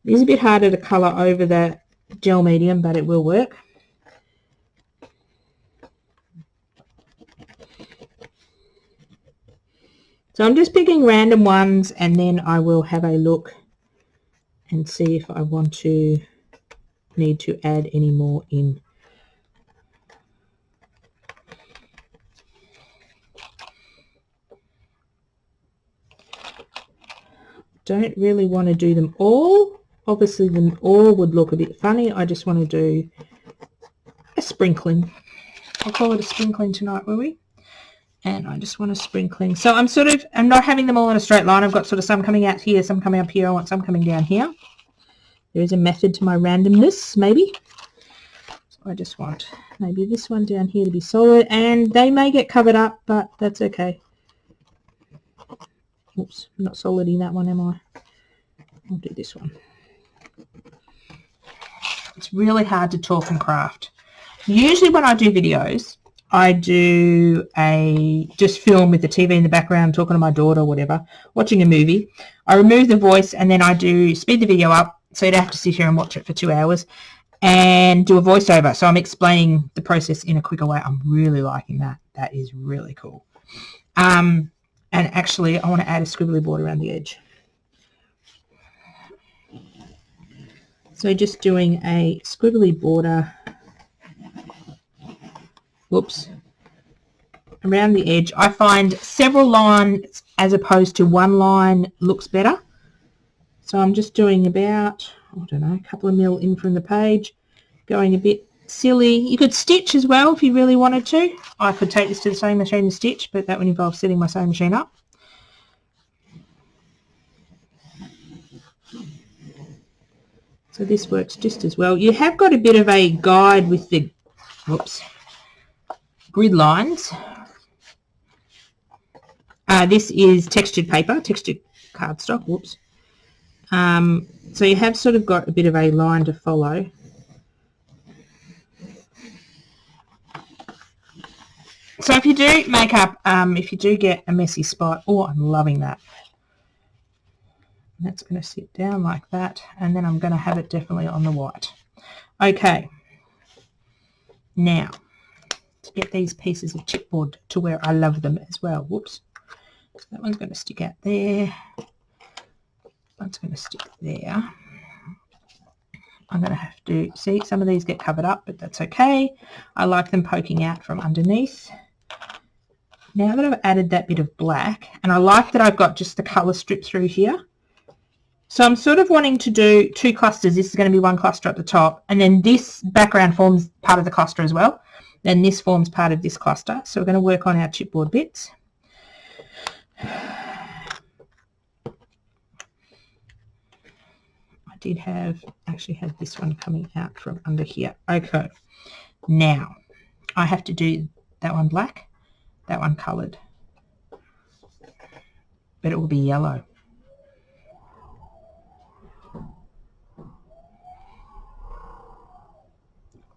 It is a bit harder to colour over the gel medium, but it will work. So I'm just picking random ones and then I will have a look and see if I need to add any more in. Don't really want to do them all obviously them all would look a bit funny. I just want to do a sprinkling. I'll call it a sprinkling tonight, will we? And I just want a sprinkling. So I'm not having them all in a straight line. I've got sort of some coming out here, some coming up here. I want some coming down here. There is a method to my randomness, maybe. So I just want maybe this one down here to be solid, and they may get covered up, but that's okay. Oops, I'm not soliding that one, am I? I'll do this one. It's really hard to talk and craft. Usually when I do videos, I do just film with the TV in the background, talking to my daughter or whatever, watching a movie. I remove the voice and then I do speed the video up so you don't have to sit here and watch it for 2 hours and do a voiceover. So I'm explaining the process in a quicker way. I'm really liking that. That is really cool. And actually I want to add a scribbly board around the edge. So just doing a scribbly border, whoops, around the edge. I find several lines as opposed to one line looks better. So I'm just doing about, I don't know, a couple of mil in from the page, going a bit silly. You could stitch as well if you really wanted to. I could take this to the sewing machine and stitch, but that would involve setting my sewing machine up. So this works just as well. You have got a bit of a guide with the, whoops, grid lines. This is textured paper, textured cardstock, whoops. So you have sort of got a bit of a line to follow. So if you do make up, if you do get a messy spot, oh, I'm loving that. That's going to sit down like that, and then I'm going to have it definitely on the white. Okay, now to get these pieces of chipboard to where I love them as well. Whoops, so that one's going to stick out there. That's going to stick there. I'm going to have to see some of these get covered up, but that's okay. I like them poking out from underneath. Now that I've added that bit of black, and I like that I've got just the colour strip through here. So I'm sort of wanting to do two clusters. This is going to be one cluster at the top, and then this background forms part of the cluster as well. Then this forms part of this cluster. So we're going to work on our chipboard bits. Actually had this one coming out from under here. Okay, now I have to do that one black, that one coloured, but it will be yellow.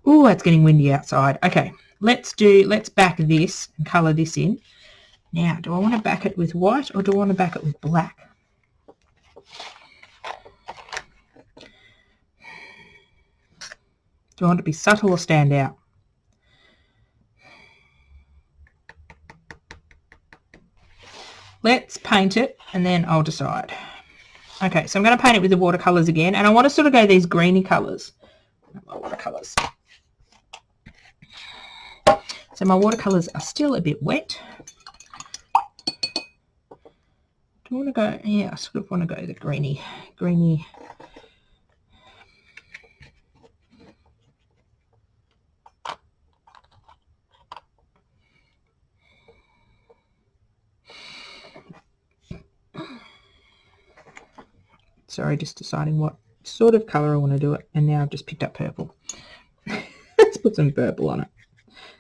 Oh, it's getting windy outside. Okay, let's back this and colour this in. Now, do I want to back it with white or do I want to back it with black? Do I want it to be subtle or stand out? Let's paint it and then I'll decide. Okay, so I'm going to paint it with the watercolours again, and I want to sort of go these greeny colours. My watercolours. So my watercolours are still a bit wet. Do I want to go, yeah, I sort of want to go the greeny. Sorry, just deciding what sort of colour I want to do it, and now I've just picked up purple. Let's put some purple on it.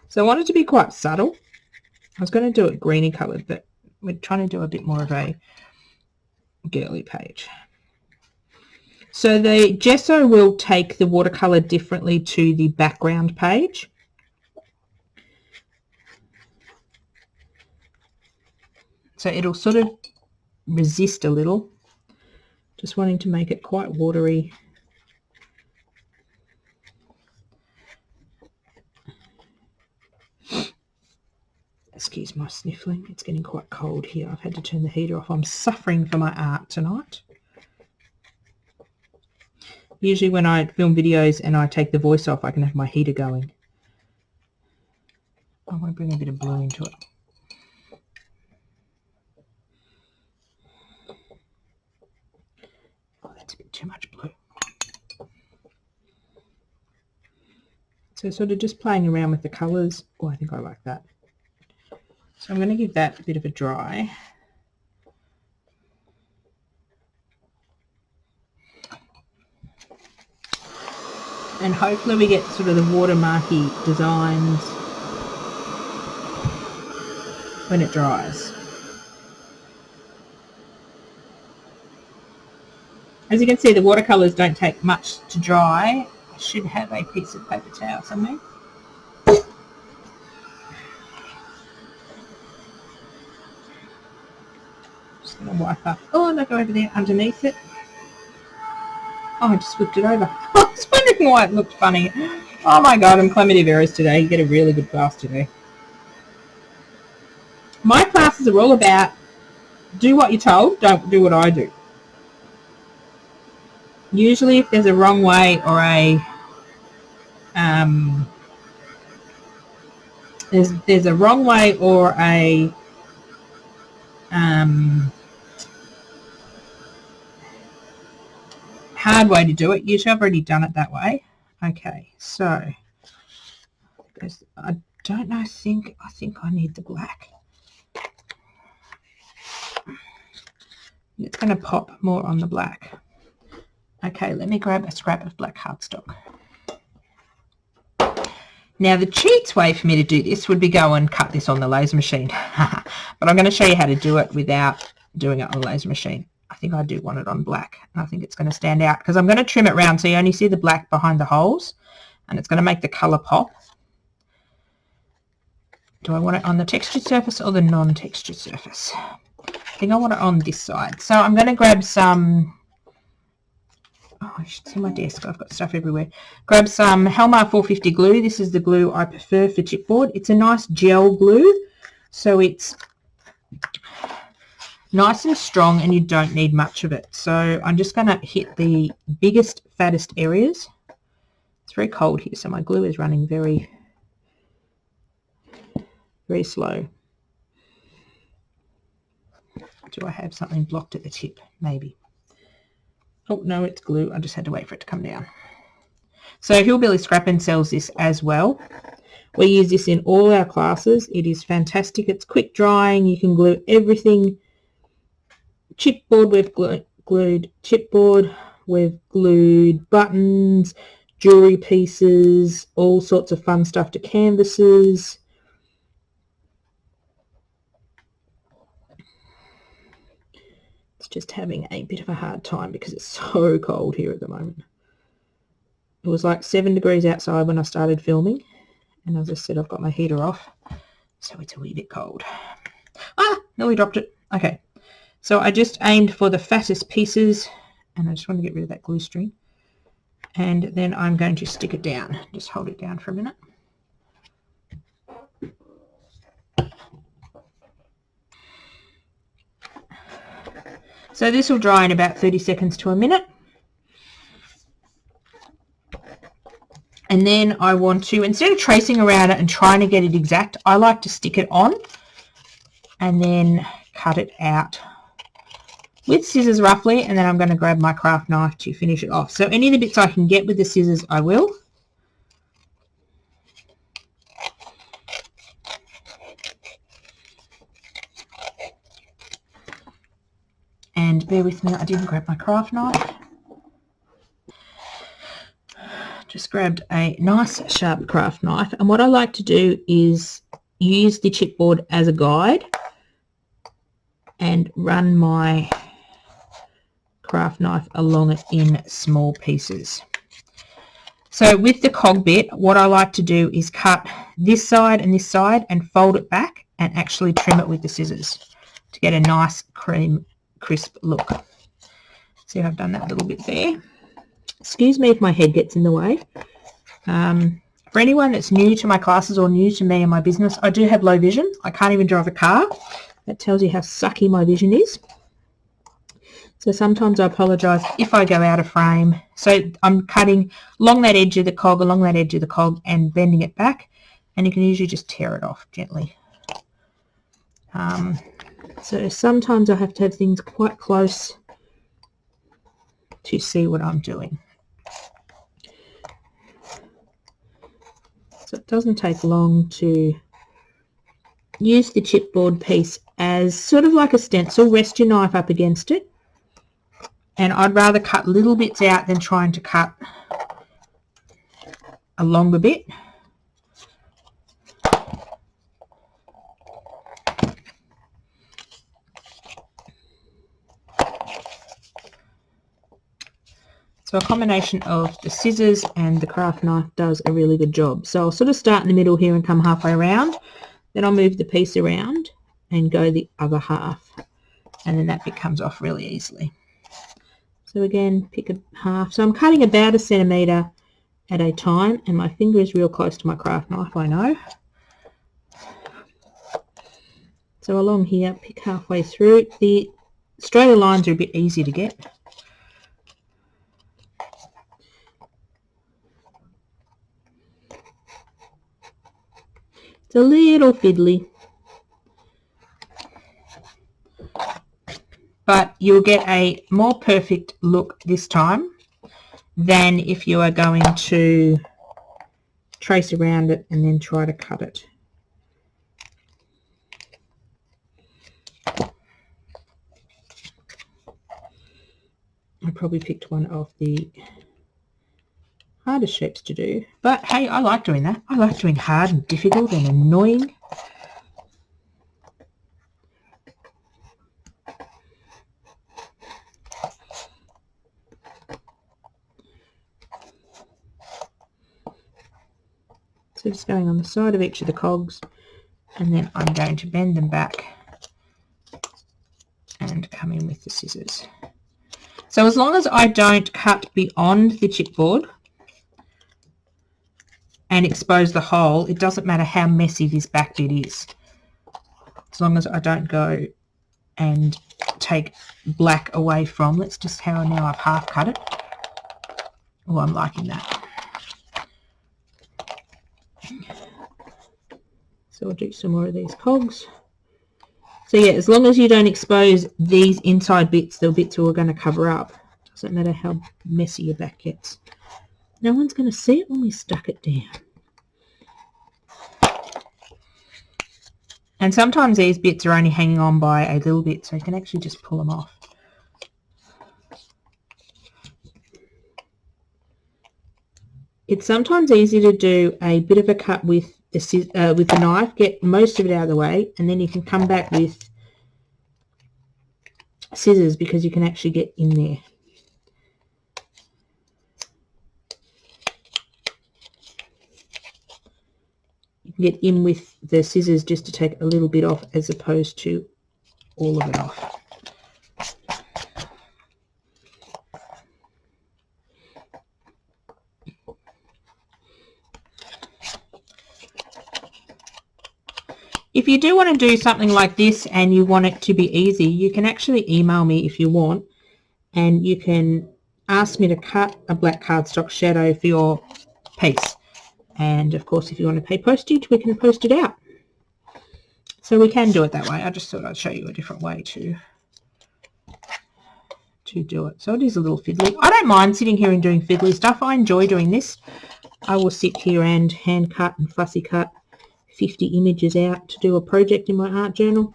So I want it to be quite subtle. I was going to do it greeny coloured, but we're trying to do a bit more of a girly page. So the gesso will take the watercolour differently to the background page. So it'll sort of resist a little. Just wanting to make it quite watery. Excuse my sniffling, it's getting quite cold here. I've had to turn the heater off. I'm suffering for my art tonight. Usually when I film videos and I take the voice off, I can have my heater going. I want to bring a bit of blue into it. Oh, that's a bit too much blue. So sort of just playing around with the colours. Oh, I think I like that. So I'm going to give that a bit of a dry. And hopefully we get sort of the watermarky designs when it dries. As you can see, the watercolours don't take much to dry. I should have a piece of paper towel somewhere. Just going to wipe up. Oh, and I go over there underneath it. Oh, I just flipped it over. I was wondering why it looked funny. Oh my god, I'm clammy errors today. You get a really good class today. My classes are all about do what you're told, don't do what I do. Usually if there's a wrong way or a there's a wrong way or a hard way to do it. Usually I've already done it that way. Okay, so I don't know, I think I need the black. It's going to pop more on the black. Okay, let me grab a scrap of black cardstock. Now the cheats way for me to do this would be go and cut this on the laser machine. But I'm going to show you how to do it without doing it on the laser machine. I think I do want it on black. I think it's going to stand out because I'm going to trim it round so you only see the black behind the holes, and it's going to make the colour pop. Do I want it on the textured surface or the non-textured surface? I think I want it on this side. So I'm going to grab some, oh, I should see my desk. I've got stuff everywhere. Grab some Helmar 450 glue. This is the glue I prefer for chipboard. It's a nice gel glue, so it's nice and strong and you don't need much of it. So I'm just going to hit the biggest, fattest areas. It's very cold here, so my glue is running very, very slow. Do I have something blocked at the tip? Maybe. Oh, no, it's glue. I just had to wait for it to come down. So Hillbilly Scrappin' sells this as well. We use this in all our classes. It is fantastic. It's quick drying. You can glue everything. Chipboard, we've glued chipboard. We've glued buttons, jewelry pieces, all sorts of fun stuff to canvases. Just having a bit of a hard time because it's so cold here at the moment. It was like 7 degrees outside when I started filming, and as I said, I've got my heater off, so it's a wee bit cold. Ah, nearly dropped it. Okay, so I just aimed for the fattest pieces, and I just want to get rid of that glue string, and then I'm going to stick it down. Just hold it down for a minute. So this will dry in about 30 seconds to a minute. And then I want to, instead of tracing around it and trying to get it exact, I like to stick it on and then cut it out with scissors roughly, and then I'm going to grab my craft knife to finish it off. So any of the bits I can get with the scissors, I will. And bear with me, I didn't grab my craft knife. Just grabbed a nice sharp craft knife, and what I like to do is use the chipboard as a guide and run my craft knife along it in small pieces. So with the cog bit, what I like to do is cut this side and fold it back and actually trim it with the scissors to get a nice crisp look. See how I've done that little bit there. Excuse me if my head gets in the way. For anyone that's new to my classes or new to me and my business, I do have low vision. I can't even drive a car. That tells you how sucky my vision is. So sometimes I apologise if I go out of frame. So I'm cutting along that edge of the cog, and bending it back, and you can usually just tear it off gently. So sometimes I have to have things quite close to see what I'm doing. So it doesn't take long to use the chipboard piece as sort of like a stencil. Rest your knife up against it. And I'd rather cut little bits out than trying to cut a longer bit. So a combination of the scissors and the craft knife does a really good job. So I'll sort of start in the middle here and come halfway around. Then I'll move the piece around and go the other half. And then that bit comes off really easily. So again, pick a half. So I'm cutting about 1 centimetre at a time, and my finger is real close to my craft knife, I know. So along here, pick halfway through. The straighter lines are a bit easier to get. It's a little fiddly, but you'll get a more perfect look this time than if you are going to trace around it and then try to cut it. I probably picked one of the hardest shapes to do, but hey, I like doing that. I like doing hard and difficult and annoying. So just going on the side of each of the cogs, and then I'm going to bend them back and come in with the scissors. So as long as I don't cut beyond the chipboard and expose the hole, it doesn't matter how messy this back bit is. As long as I don't go and take black away from, let's just how now I've half cut it. Oh, I'm liking that. So I'll do some more of these cogs. So yeah, as long as you don't expose these inside bits, the bits we're going to cover up. Doesn't matter how messy your back gets. No one's going to see it when we stuck it down. And sometimes these bits are only hanging on by a little bit, so you can actually just pull them off. It's sometimes easy to do a bit of a cut with the knife, get most of it out of the way, and then you can come back with scissors because you can actually get in there. You can get in with the scissors just to take a little bit off as opposed to all of it off. If you do want to do something like this and you want it to be easy, you can actually email me if you want, and you can ask me to cut a black cardstock shadow for your piece. And of course, if you want to pay postage, we can post it out. So we can do it that way. I just thought I'd show you a different way to do it. So it is a little fiddly. I don't mind sitting here and doing fiddly stuff. I enjoy doing this. I will sit here and hand cut and fussy cut 50 images out to do a project in my art journal.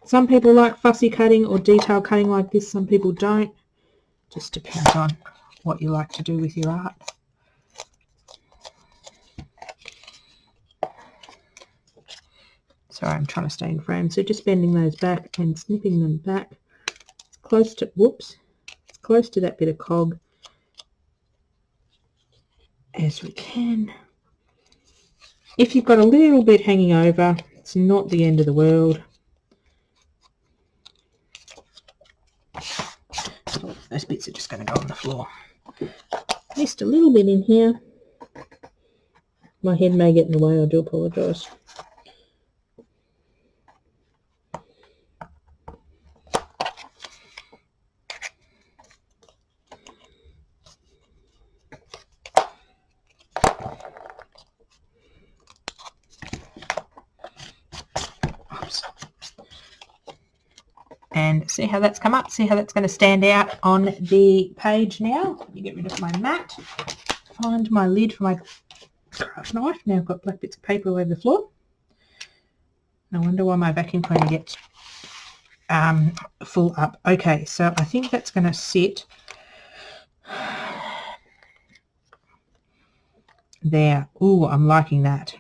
Some people like fussy cutting or detail cutting like this, some people don't. Just depends on what you like to do with your art. Sorry, I'm trying to stay in frame. So just bending those back and snipping them back. It's close to, whoops, it's close to that bit of cog as we can. If you've got a little bit hanging over, it's not the end of the world. Oh, those bits are just going to go on the floor. Missed a little bit in here. My head may get in the way, I do apologise. And see how that's come up, see how that's going to stand out on the page now. Let me get rid of my mat, find my lid for my craft knife. Now I've got black bits of paper all over the floor. No wonder why my vacuum cleaner gets full up. Okay, so I think that's going to sit there. Ooh, I'm liking that.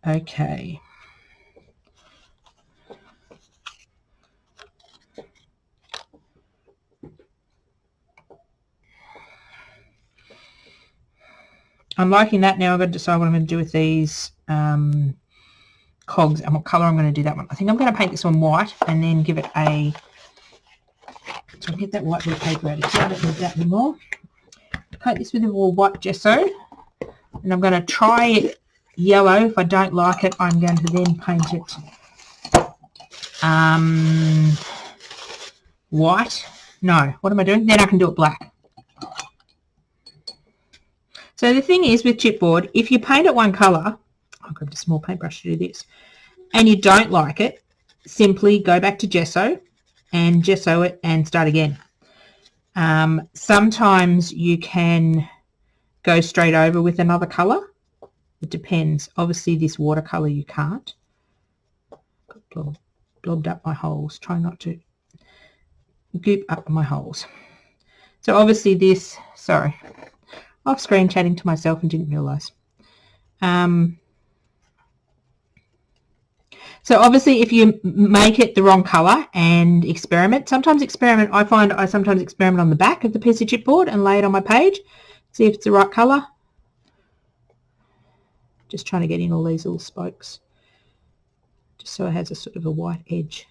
Okay. I'm liking that. Now I've got to decide what I'm going to do with these cogs and what colour I'm going to do that one. I think I'm going to paint this one white and then give it a... So I'll get that white bit of paper out of here. I don't need that anymore. Coat this with a little white gesso. And I'm going to try it yellow. If I don't like it, I'm going to then paint it white. No, what am I doing? Then I can do it black. So the thing is with chipboard, if you paint it one colour, I'll grab a small paintbrush to do this, and you don't like it, simply go back to gesso and gesso it and start again. Sometimes you can go straight over with another colour. It depends. Obviously this watercolour you can't. Blobbed up my holes. Try not to goop up my holes. So obviously this, sorry, off screen chatting to myself and didn't realise. So obviously if you make it the wrong colour and experiment, I find I sometimes experiment on the back of the piece of chipboard and lay it on my page, see if it's the right colour. Just trying to get in all these little spokes, just so it has a sort of a white edge.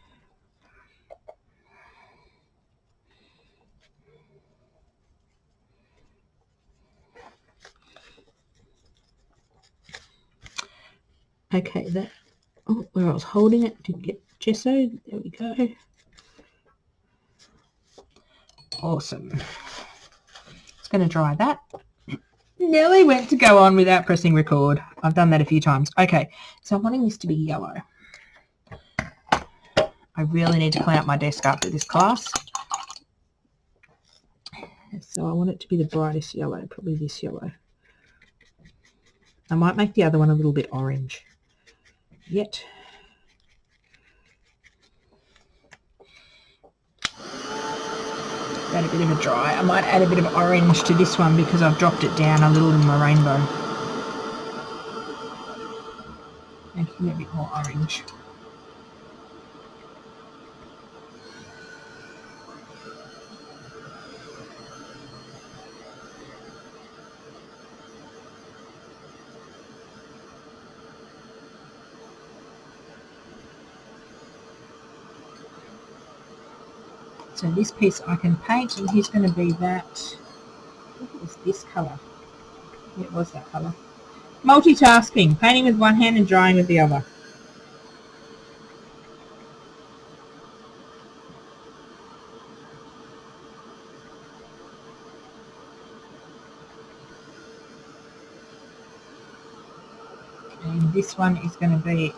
Okay, that, oh, where I was holding it to get gesso, there we go. Awesome. It's going to dry that. Nearly went to go on without pressing record. I've done that a few times. Okay, so I'm wanting this to be yellow. I really need to clean up my desk after this class. So I want it to be the brightest yellow, probably this yellow. I might make the other one a little bit orange. Yet. Add a bit of a dry. I might add a bit of orange to this one because I've dropped it down a little in my rainbow. Making it a bit more orange. So this piece I can paint, and here's going to be that, I think it was this colour. Yeah, it was that colour. Multitasking, painting with one hand and drying with the other. And this one is going to be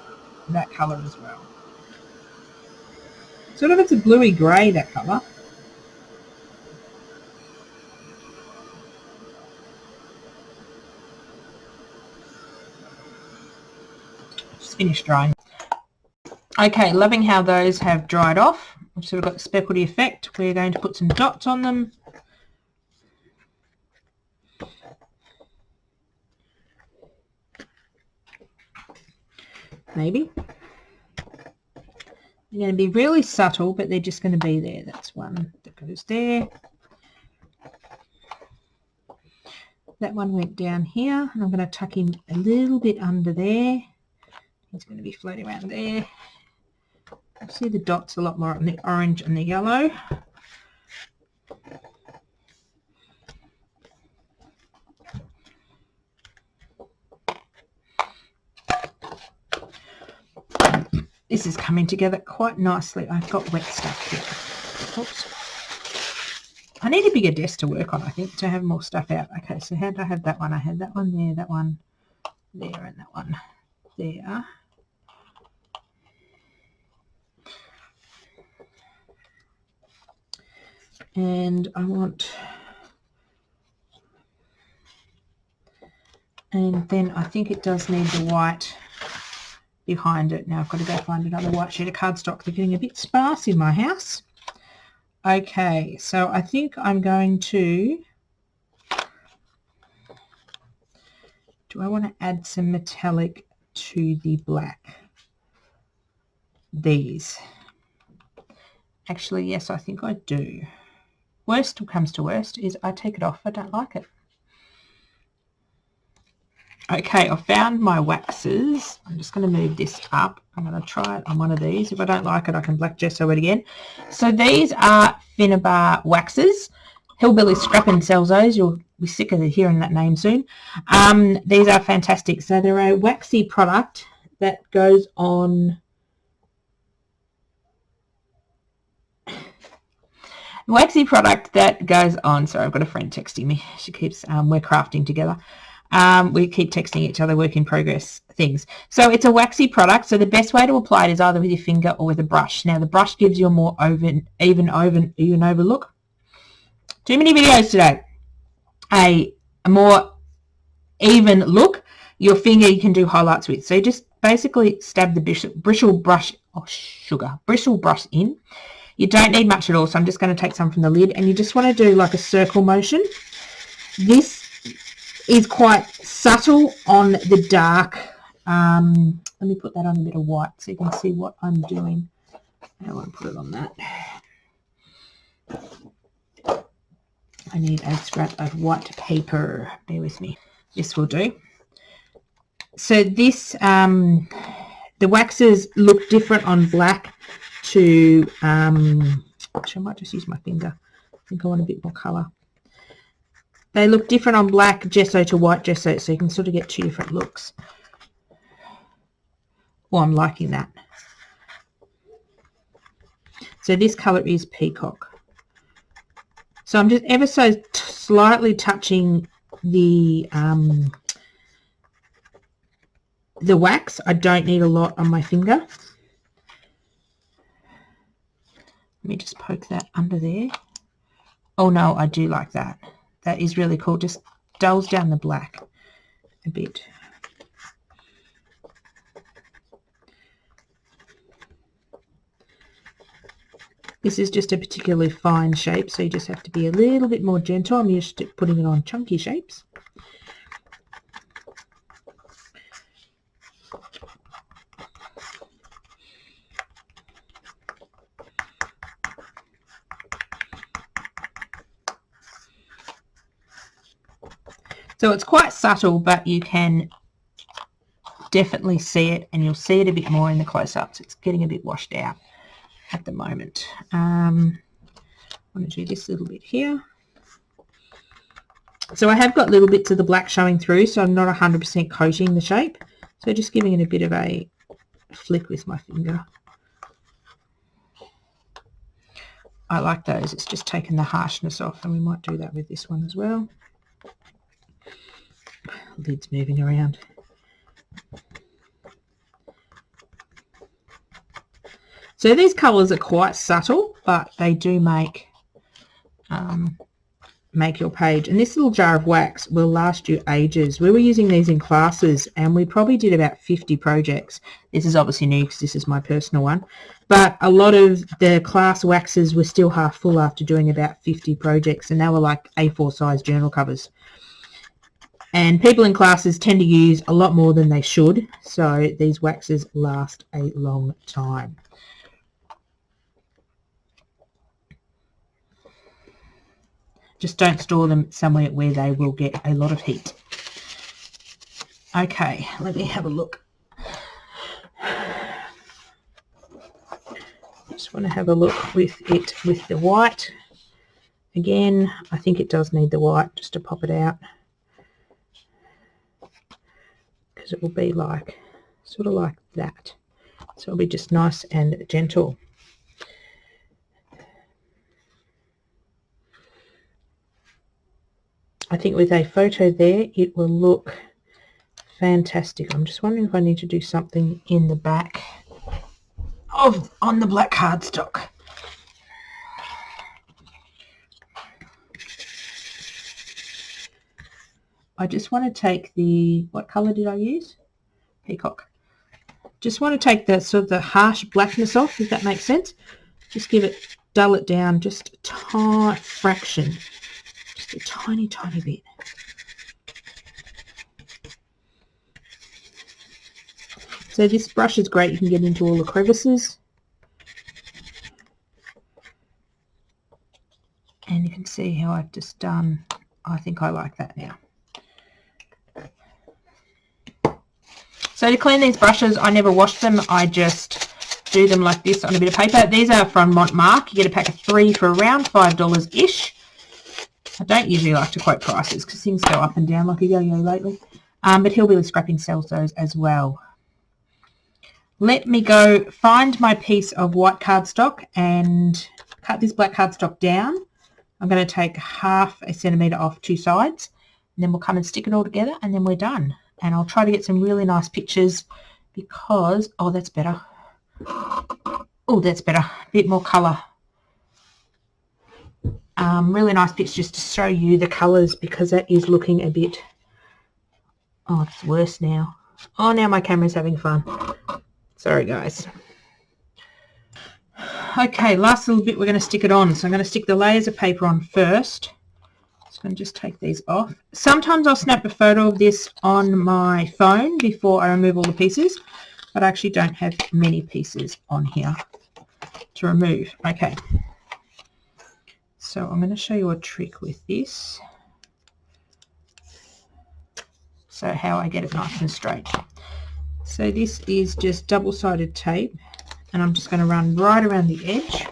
that colour as well. Sort of, it's a bluey grey, that colour. Just finished drying. Okay, loving how those have dried off. I've sort of got the speckledy effect. We're going to put some dots on them. Maybe. They're going to be really subtle, but they're just going to be there. That's one that goes there. That one went down here, and I'm going to tuck in a little bit under there. It's going to be floating around there. I see the dots a lot more on the orange and the yellow. This is coming together quite nicely. I've got wet stuff here. Oops. I need a bigger desk to work on, I think, to have more stuff out. Okay, so how do I have that one? I had that one there, that one there, and that one there. And I want And then I think it does need the white behind it. Now I've got to go find another white sheet of cardstock. They're getting a bit sparse in my house. Okay, so I think I'm going to... Do I want to add some metallic to the black? These. Actually, yes, I think I do. Worst comes to worst is I take it off. I don't like it. Okay, I found my waxes. I'm just going to move this up. I'm going to try it on one of these. If I don't like it, I can black gesso it again. So these are Finnabar waxes. Hillbilly Scrapping sells those. You'll be sick of hearing that name soon. These are fantastic. So they're a waxy product that goes on... Waxy product that goes on... Sorry, I've got a friend texting me. She keeps... we're crafting together. We keep texting each other work in progress things. So it's a waxy product. So the best way to apply it is either with your finger or with a brush. Now the brush gives you a more even over look. Too many videos today. A more even look. Your finger you can do highlights with. So you just basically stab the bristle brush in. You don't need much at all. So I'm just going to take some from the lid, and you just want to do like a circle motion. This is quite subtle on the dark. Let me put that on a bit of white so you can see what I'm doing. I don't want to put it on that. I need a scrap of white paper. Bear with me. This will do. So this, the waxes look different on black to, actually I might just use my finger. I think I want a bit more colour. They look different on black gesso to white gesso, so you can sort of get two different looks. Well, I'm liking that. So this colour is peacock. So I'm just ever so slightly touching the wax. I don't need a lot on my finger. Let me just poke that under there. Oh no, I do like that. That is really cool. Just dulls down the black a bit. This is just a particularly fine shape, so you just have to be a little bit more gentle. I'm used to putting it on chunky shapes. So it's quite subtle, but you can definitely see it, and you'll see it a bit more in the close-ups. It's getting a bit washed out at the moment. I want to do this little bit here. So I have got little bits of the black showing through, so I'm not 100% coating the shape. So just giving it a bit of a flick with my finger. I like those. It's just taken the harshness off, and we might do that with this one as well. Lid's moving around. So these colours are quite subtle, but they do make your page. And this little jar of wax will last you ages. We were using these in classes, and we probably did about 50 projects. This is obviously new because this is my personal one. But a lot of the class waxes were still half full after doing about 50 projects, and they were like A4 size journal covers. And people in classes tend to use a lot more than they should, so these waxes last a long time. Just don't store them somewhere where they will get a lot of heat. Okay, let me have a look. Just want to have a look with it with the white. Again, I think it does need the white just to pop it out, because it will be like, sort of like that. So it'll be just nice and gentle. I think with a photo there, it will look fantastic. I'm just wondering if I need to do something in the back on the black cardstock. I just want to take the, what colour did I use? Peacock. Just want to take the sort of the harsh blackness off, if that makes sense. Just give it, dull it down just a tiny fraction, just a tiny, tiny bit. So this brush is great. You can get into all the crevices. And you can see how I've just done, I think I like that now. So to clean these brushes, I never wash them. I just do them like this on a bit of paper. These are from Montmark. You get a pack of 3 for around $5-ish. I don't usually like to quote prices because things go up and down like a yo-yo lately. But Hillbilly Scrapping sells those as well. Let me go find my piece of white cardstock and cut this black cardstock down. I'm going to take 1/2 centimetre off 2 sides, and then we'll come and stick it all together, and then we're done. And I'll try to get some really nice pictures because, oh, that's better. Oh, that's better. A bit more colour. Really nice pictures just to show you the colours because that is looking a bit, oh, it's worse now. Oh, now my camera's having fun. Sorry, guys. Okay, last little bit we're going to stick it on. So I'm going to stick the layers of paper on first. So I'm going to just take these off. Sometimes I'll snap a photo of this on my phone before I remove all the pieces, but I actually don't have many pieces on here to remove. Okay. So I'm going to show you a trick with this. So how I get it nice and straight. So this is just double-sided tape, and I'm just going to run right around the edge.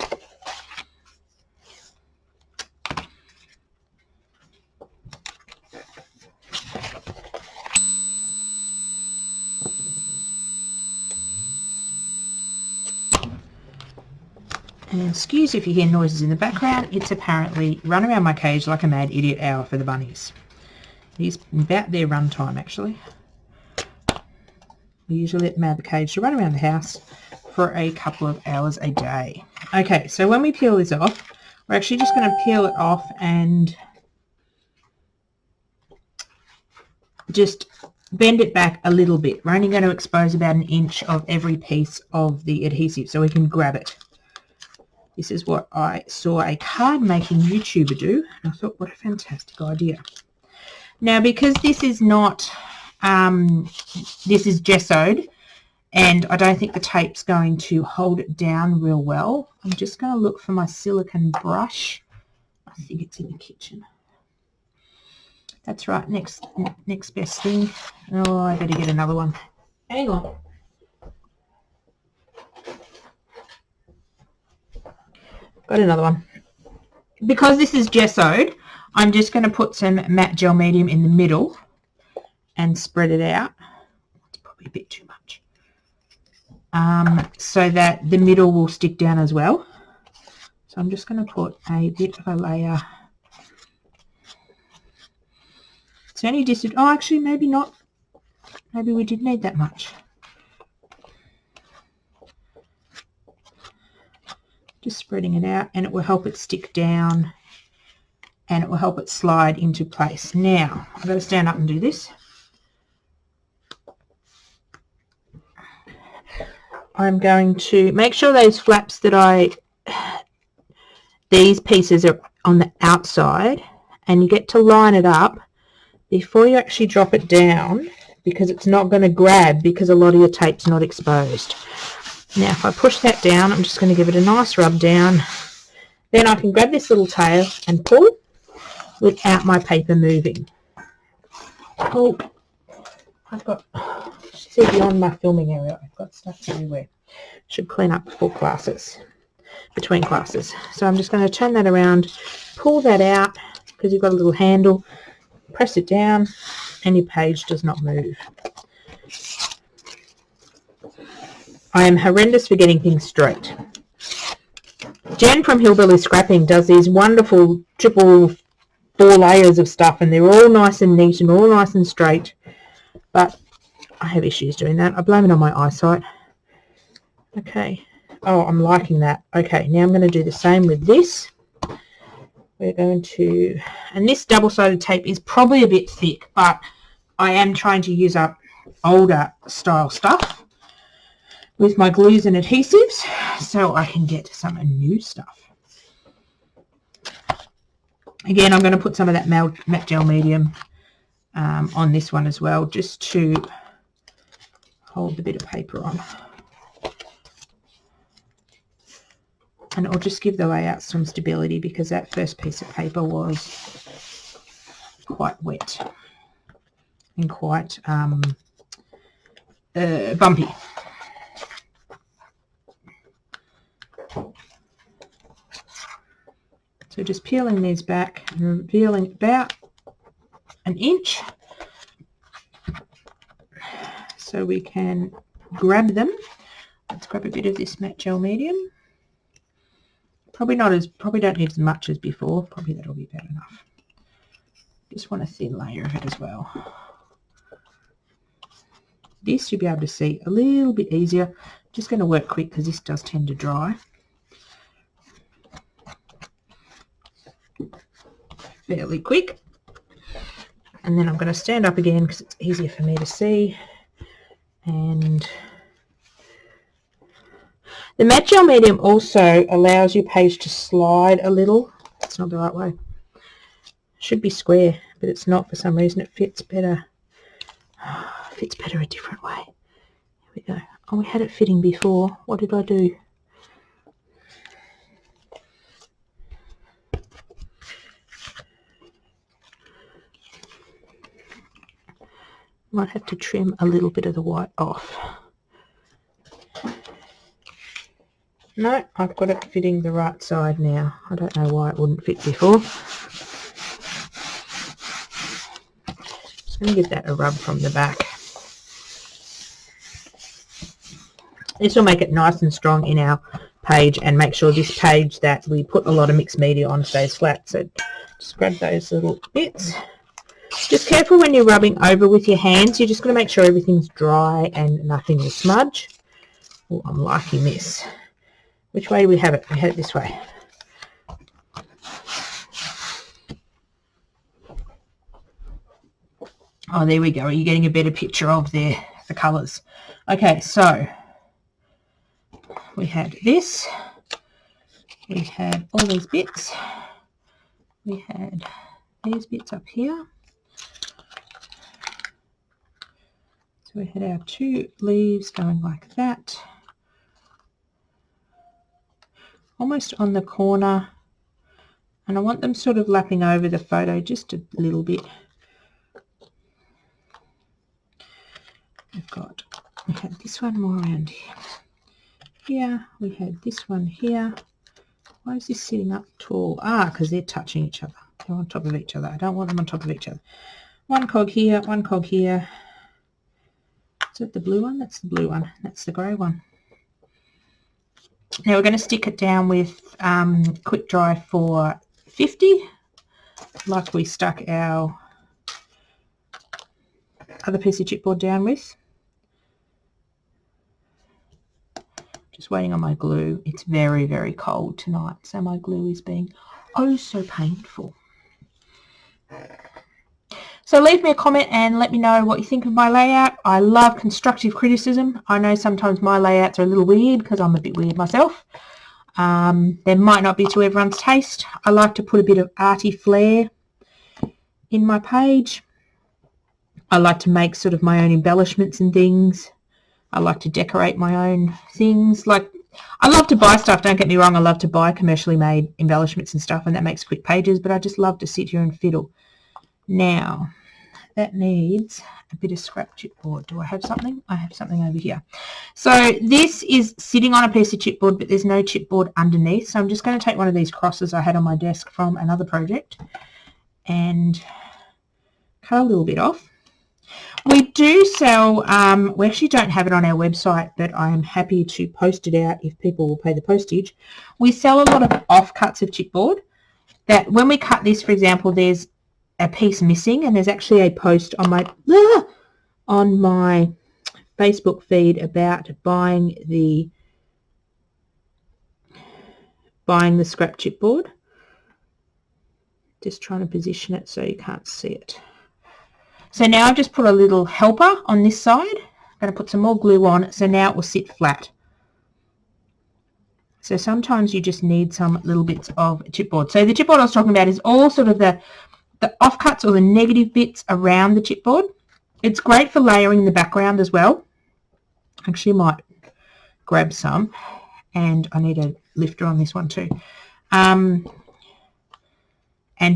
And excuse if you hear noises in the background, it's apparently Run Around My Cage Like a Mad Idiot hour for the bunnies. It is about their run time, actually. We usually let them out of the cage to run around the house for a couple of hours a day. Okay, so when we peel this off, we're actually just going to peel it off and just bend it back a little bit. We're only going to expose about 1 inch of every piece of the adhesive so we can grab it. This is what I saw a card making YouTuber do, and I thought, what a fantastic idea. Now, because this is not, this is gessoed, and I don't think the tape's going to hold it down real well, I'm just going to look for my silicone brush. I think it's in the kitchen. That's right, next best thing. Oh, I better get another one. Hang on. Got another one. Because this is gessoed, I'm just going to put some matte gel medium in the middle and spread it out. It's probably a bit too much. So that the middle will stick down as well. So I'm just going to put a bit of a layer. It's only just, oh, actually, maybe not. Maybe we did need that much. Just spreading it out, and it will help it stick down, and it will help it slide into place. Now, I've got to stand up and do this. I'm going to make sure those flaps that these pieces are on the outside, and you get to line it up before you actually drop it down, because it's not going to grab because a lot of your tape's not exposed. Now, if I push that down, I'm just going to give it a nice rub down. Then I can grab this little tail and pull without my paper moving. Oh, I've got, see, beyond my filming area, I've got stuff everywhere. Should clean up before classes, between classes. So I'm just going to turn that around, pull that out, because you've got a little handle, press it down, and your page does not move. I am horrendous for getting things straight. Jen from Hillbilly Scrapping does these wonderful 4 layers of stuff, and they're all nice and neat and all nice and straight. But I have issues doing that. I blame it on my eyesight. Okay. Oh, I'm liking that. Okay, now I'm going to do the same with this. we're going to, and this double-sided tape is probably a bit thick, but I am trying to use up older style stuff with my glues and adhesives so I can get some new stuff. Again, I'm going to put some of that matte gel medium on this one as well, just to hold the bit of paper on. And it'll just give the layout some stability, because that first piece of paper was quite wet and quite bumpy. So just peeling these back and revealing about an inch so we can grab them. Let's grab a bit of this matte gel medium. Probably don't need as much as before. Probably that'll be about enough. Just want a thin layer of it as well. This you'll be able to see a little bit easier. Just going to work quick because this does tend to dry fairly quick. And then I'm going to stand up again because it's easier for me to see. And the matte gel medium also allows your page to slide a little. That's not the right way. It should be square, but it's not for some reason. It fits better. It fits better a different way. Here we go. Oh, we had it fitting before. What did I do? Might have to trim a little bit of the white off. No, I've got it fitting the right side now. I don't know why it wouldn't fit before. Just going to give that a rub from the back. This will make it nice and strong in our page and make sure this page that we put a lot of mixed media on stays flat. So just grab those little bits. Just careful when you're rubbing over with your hands. You're just going to make sure everything's dry and nothing will smudge. Oh, I'm liking this. Which way do we have it? We have it this way. Oh, there we go. Are you getting a better picture of the colours? Okay, so we had this. We had all these bits. We had these bits up here. So we had our two leaves going like that, almost on the corner, and I want them sort of lapping over the photo just a little bit. We had this one more around here. Here, we had this one here. Why is this sitting up tall? Ah, because they're touching each other. They're on top of each other. I don't want them on top of each other. One cog here, one cog here. Is that the blue one? That's the blue one. That's the grey one. Now we're going to stick it down with quick dry for 50, like we stuck our other piece of chipboard down with. Just waiting on my glue. It's very, very cold tonight, so my glue is being oh so painful. So leave me a comment and let me know what you think of my layout. I love constructive criticism. I know sometimes my layouts are a little weird because I'm a bit weird myself. They might not be to everyone's taste. I like to put a bit of arty flair in my page. I like to make sort of my own embellishments and things. I like to decorate my own things. Like, I love to buy stuff, don't get me wrong. I love to buy commercially made embellishments and stuff, and that makes quick pages, but I just love to sit here and fiddle. Now, that needs a bit of scrap chipboard. Do I have something? I have something over here. So this is sitting on a piece of chipboard, but there's no chipboard underneath. So I'm just going to take one of these crosses I had on my desk from another project and cut a little bit off. We do sell, we actually don't have it on our website, but I am happy to post it out if people will pay the postage. We sell a lot of offcuts of chipboard that when we cut this, for example, there's a piece missing, and there's actually a post on my Facebook feed about buying the scrap chipboard. Just trying to position it so you can't see it. So now I've just put a little helper on this side. I'm going to put some more glue on, so now it will sit flat. So sometimes you just need some little bits of chipboard. So the chipboard I was talking about is all sort of the offcuts or the negative bits around the chipboard. It's great for layering the background as well. Actually, might grab some, and I need a lifter on this one too. And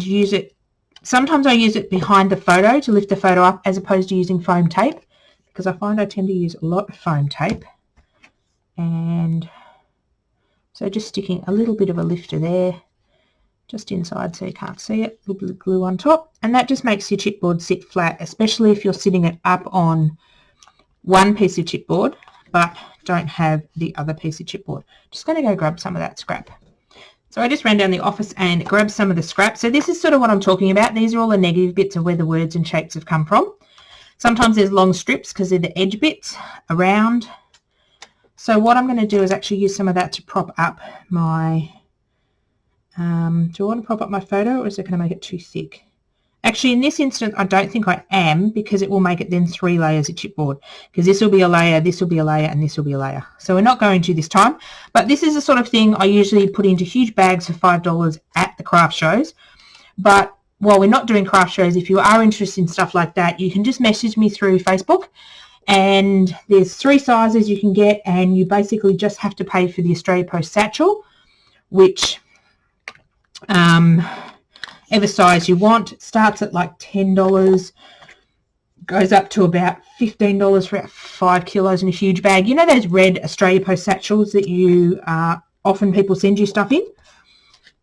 use it. Sometimes I use it behind the photo to lift the photo up as opposed to using foam tape, because I find I tend to use a lot of foam tape. And so just sticking a little bit of a lifter there, just inside so you can't see it, a little bit of glue on top, and that just makes your chipboard sit flat, especially if you're sitting it up on one piece of chipboard but don't have the other piece of chipboard. Just going to go grab some of that scrap. So I just ran down the office and grabbed some of the scrap. So this is sort of what I'm talking about. These are all the negative bits of where the words and shapes have come from. Sometimes there's long strips because they're the edge bits around. So what I'm going to do is actually use some of that to prop up my, do I want to prop up my photo, or is it going to make it too thick? Actually, in this instance, I don't think I am, because it will make it then 3 layers of chipboard, because this will be a layer, this will be a layer, and this will be a layer. So we're not going to this time, but this is the sort of thing I usually put into huge bags for $5 at the craft shows. But while we're not doing craft shows, if you are interested in stuff like that, you can just message me through Facebook, and there's 3 sizes you can get, and you basically just have to pay for the Australia Post satchel, which ever size you want. It starts at like $10, goes up to about $15 for about 5 kilos in a huge bag. You know those red Australia Post satchels that you often people send you stuff in?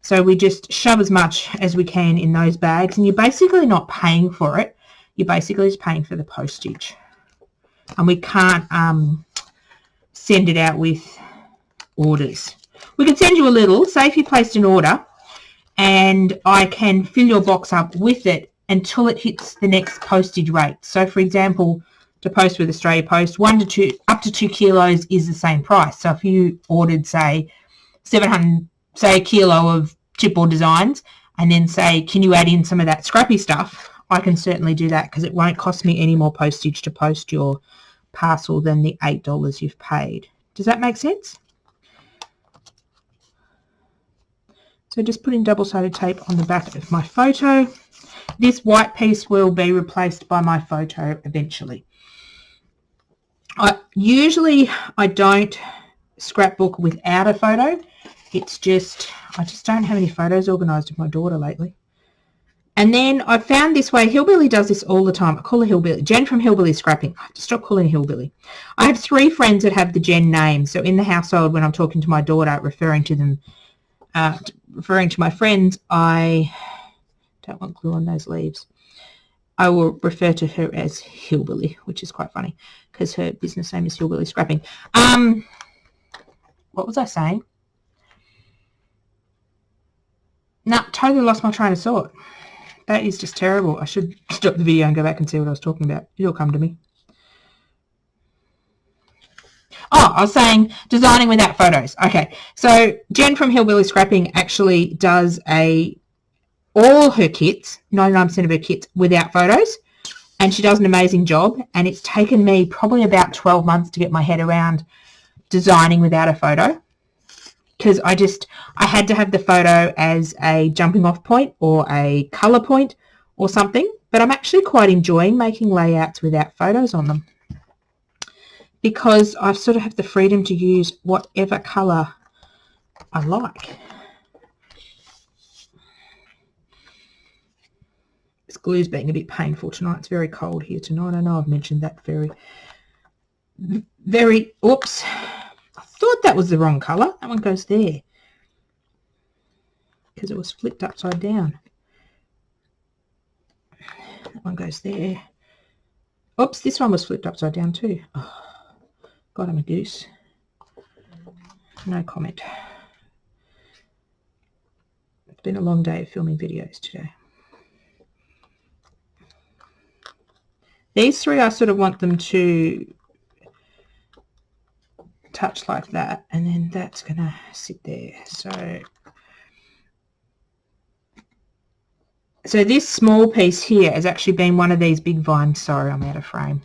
So we just shove as much as we can in those bags, and you're basically not paying for it. You're basically just paying for the postage. And we can't send it out with orders. We can send you a little, say if you placed an order, and I can fill your box up with it until it hits the next postage rate. So for example, to post with Australia Post, 1 to 2, up to 2 kilos is the same price. So if you ordered, say, 700, say a kilo of chipboard designs, and then say, can you add in some of that scrappy stuff? I can certainly do that, because it won't cost me any more postage to post your parcel than the $8 you've paid. Does that make sense? So just putting double-sided tape on the back of my photo. This white piece will be replaced by my photo eventually. Usually I don't scrapbook without a photo. It's just, I just don't have any photos organised of my daughter lately. And then I found this way, Hillbilly does this all the time. I call her Hillbilly. Jen from Hillbilly Scrapping. I have to stop calling her Hillbilly. I have 3 friends that have the Jen name. So in the household, when I'm talking to my daughter, referring to them, referring to my friends, I don't want glue on those leaves. I will refer to her as Hillbilly, which is quite funny because her business name is Hillbilly Scrapping. What was I saying? No, totally lost my train of thought. That is just terrible. I should stop the video and go back and see what I was talking about. It'll come to me. Oh, I was saying designing without photos. Okay, so Jen from Hillbilly Scrapping actually does all her kits, 99% of her kits, without photos, and she does an amazing job. And it's taken me probably about 12 months to get my head around designing without a photo, because I had to have the photo as a jumping off point or a colour point or something. But I'm actually quite enjoying making layouts without photos on them, because I sort of have the freedom to use whatever colour I like. This glue's being a bit painful tonight. It's very cold here tonight. I know I've mentioned that very, oops. I thought that was the wrong colour. That one goes there because it was flipped upside down. That one goes there. Oops, this one was flipped upside down too. Oh, God, I'm a goose. No comment. It's been a long day of filming videos today. These 3, I sort of want them to touch like that, and then that's going to sit there. So So this small piece here has actually been one of these big vines. Sorry, I'm out of frame.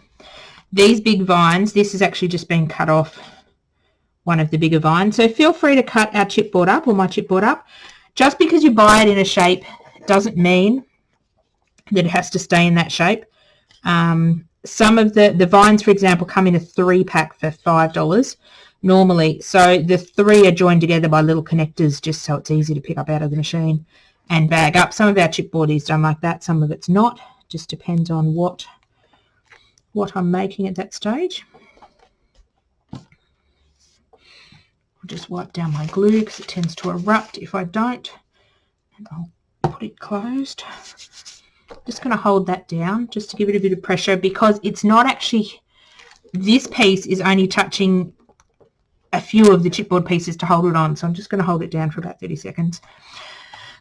These big vines, this has actually just been cut off one of the bigger vines. So feel free to cut our chipboard up, or my chipboard up. Just because you buy it in a shape doesn't mean that it has to stay in that shape. Some of the vines, for example, come in a 3-pack for $5 normally. So the 3 are joined together by little connectors just so it's easy to pick up out of the machine and bag up. Some of our chipboard is done like that, some of it's not. Just depends on what I'm making at that stage. I'll just wipe down my glue because it tends to erupt if I don't. And I'll put it closed. Just going to hold that down just to give it a bit of pressure, because it's not actually, this piece is only touching a few of the chipboard pieces to hold it on. So I'm just going to hold it down for about 30 seconds.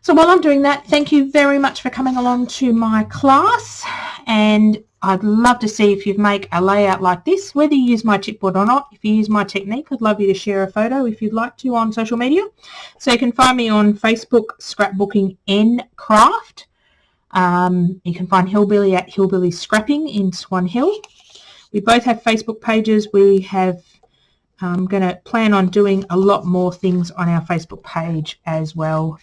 So while I'm doing that, thank you very much for coming along to my class, and I'd love to see if you make a layout like this, whether you use my chipboard or not. If you use my technique, I'd love you to share a photo if you'd like to on social media. So you can find me on Facebook, Scrapbookingncraft. You can find Hillbilly at Hillbilly Scrapping in Swan Hill. We both have Facebook pages. We have I'm going to plan on doing a lot more things on our Facebook page as well.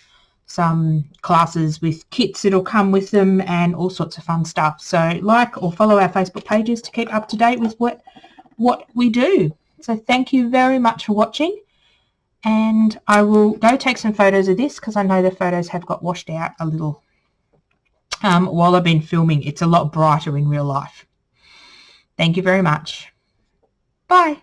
Some classes with kits that'll come with them and all sorts of fun stuff. So like or follow our Facebook pages to keep up to date with what we do. So thank you very much for watching, and I will go take some photos of this because I know the photos have got washed out a little while I've been filming. It's a lot brighter in real life. Thank you very much. Bye.